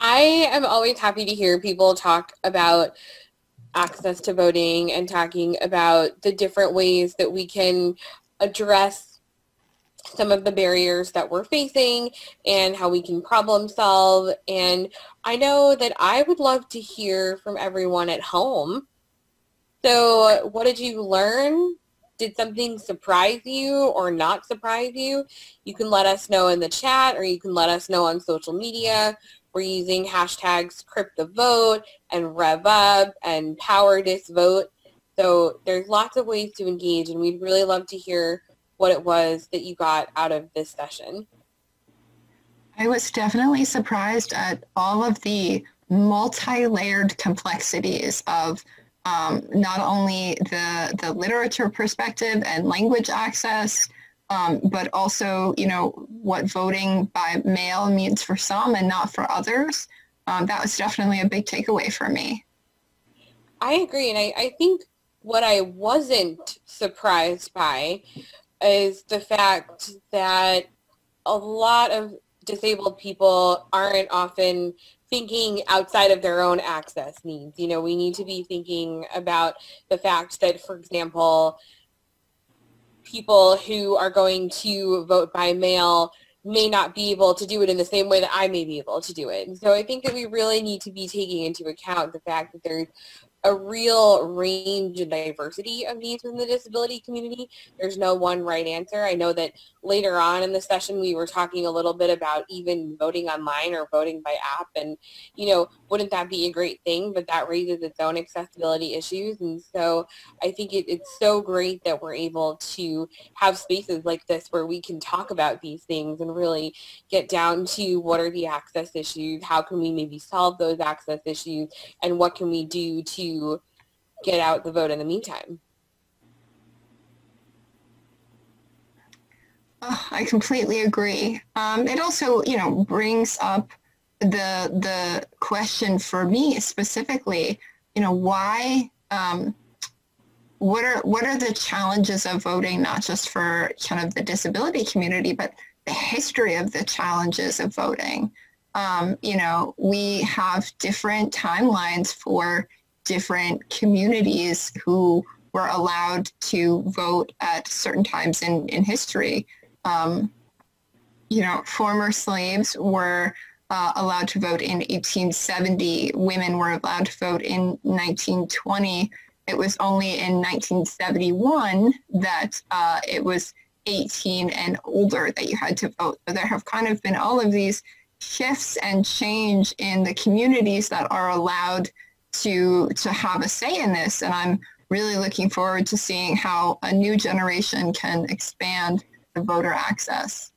I am always happy to hear people talk about access to voting and talking about the different ways that we can address some of the barriers that we're facing and how we can problem solve. And I know that I would love to hear from everyone at home. So what did you learn? Did something surprise you or not surprise you? You can let us know in the chat, or you can let us know on social media. We're using hashtags #CryptTheVote and RevUp and PowerDisVote. So there's lots of ways to engage, and we'd really love to hear what it was that you got out of this session. I was definitely surprised at all of the multi-layered complexities of not only the literature perspective and language access, but also, you know, what voting by mail means for some and not for others. That was definitely a big takeaway for me. I agree, and I think what I wasn't surprised by is the fact that a lot of disabled people aren't often thinking outside of their own access needs. You know, we need to be thinking about the fact that, for example, people who are going to vote by mail may not be able to do it in the same way that I may be able to do it. And so I think that we really need to be taking into account the fact that there's a real range and diversity of needs within the disability community. There's no one right answer. I know that later on in the session we were talking a little bit about even voting online or voting by app, and wouldn't that be a great thing? But that raises its own accessibility issues. And so I think it's so great that we're able to have spaces like this where we can talk about these things and really get down to what are the access issues, how can we maybe solve those access issues, and what can we do to get out the vote in the meantime. I completely agree. It also, brings up the question for me specifically, why, what are the challenges of voting, not just for kind of the disability community, but the history of the challenges of voting? We have different timelines for different communities who were allowed to vote at certain times in history. Former slaves were allowed to vote in 1870. Women were allowed to vote in 1920. It was only in 1971 that it was 18 and older that you had to vote. So there have kind of been all of these shifts and change in the communities that are allowed to have a say in this. And I'm really looking forward to seeing how a new generation can expand the voter access.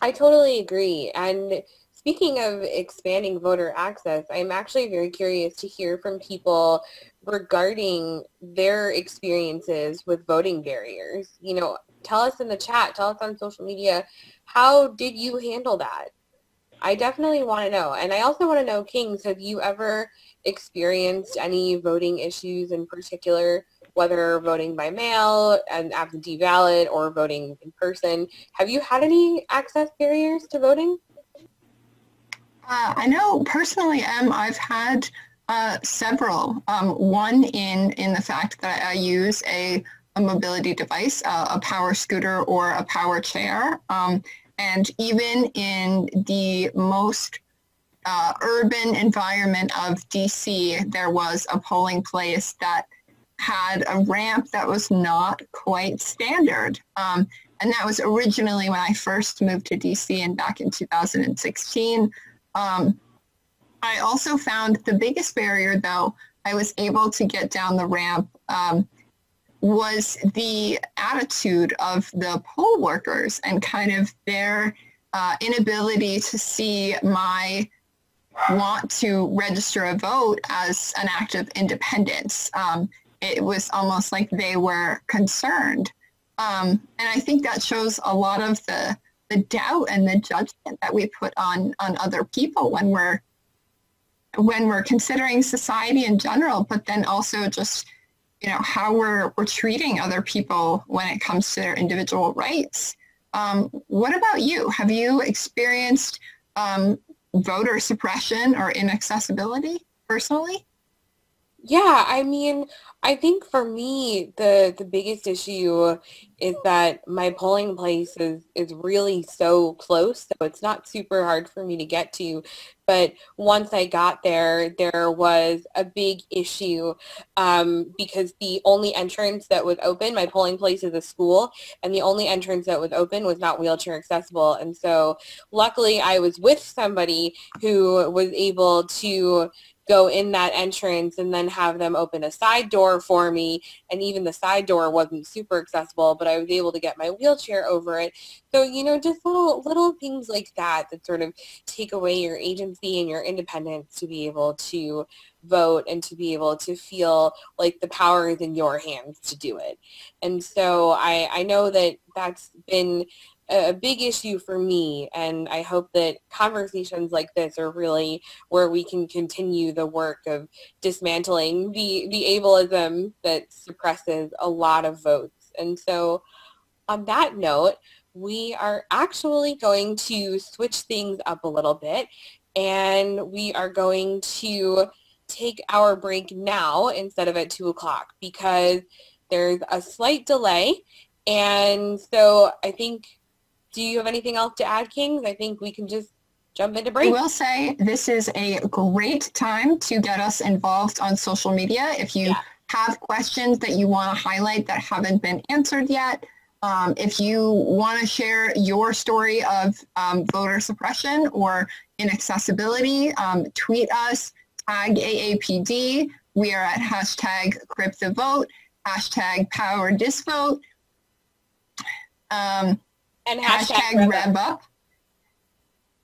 I totally agree. And speaking of expanding voter access, I'm actually very curious to hear from people regarding their experiences with voting barriers. Tell us in the chat, tell us on social media, how did you handle that? I definitely want to know. And I also want to know, Kings, have you ever experienced any voting issues in particular, whether voting by mail, an absentee ballot, or voting in person? Have you had any access barriers to voting? I know personally, I've had several. One in the fact that I use a mobility device, a power scooter or a power chair. And even in the most urban environment of DC, there was a polling place that had a ramp that was not quite standard. And that was originally when I first moved to DC and back in 2016. I also found the biggest barrier, though, I was able to get down the ramp was the attitude of the poll workers and kind of their inability to see my want to register a vote as an act of independence. It was almost like they were concerned. And I think that shows a lot of the doubt and the judgment that we put on other people when we're considering society in general, but then also just how we're treating other people when it comes to their individual rights. What about you? Have you experienced voter suppression or inaccessibility personally? Yeah, I mean, I think for me, the biggest issue is that my polling place is really so close, so it's not super hard for me to get to. But once I got there, there was a big issue because the only entrance that was open, my polling place is a school, and the only entrance that was open was not wheelchair accessible. And so luckily I was with somebody who was able to go in that entrance and then have them open a side door for me. And even the side door wasn't super accessible, but I was able to get my wheelchair over it. So, just little things like that sort of take away your agency and your independence to be able to vote and to be able to feel like the power is in your hands to do it. And so I know that that's been a big issue for me, and I hope that conversations like this are really where we can continue the work of dismantling the ableism that suppresses a lot of votes. And so on that note, we are actually going to switch things up a little bit, and we are going to take our break now instead of at 2 o'clock because there's a slight delay. And so I think, do you have anything else to add, Kings? I think we can just jump into I break. will say this is a great time to get us involved on social media. If you have questions that you want to highlight that haven't been answered yet, if you want to share your story of voter suppression or inaccessibility, tweet us, tag AAPD. We are at #CrypTheVote, #PowerDisVote, and #RevUp.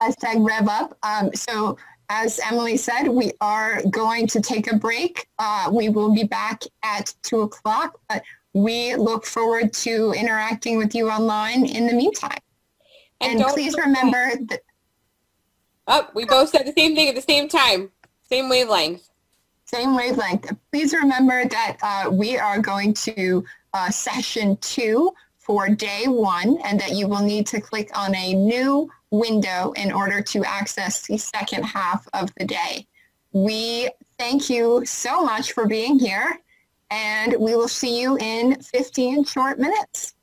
#RevUp. So as Emily said, we are going to take a break. We will be back at 2 o'clock, but we look forward to interacting with you online in the meantime. And please remember that... Oh, we both said the same thing at the same time. Same wavelength. Same wavelength. Please remember that we are going to session 2 for day 1, and that you will need to click on a new window in order to access the second half of the day. We thank you so much for being here, and we will see you in 15 short minutes.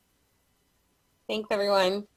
Thanks, everyone.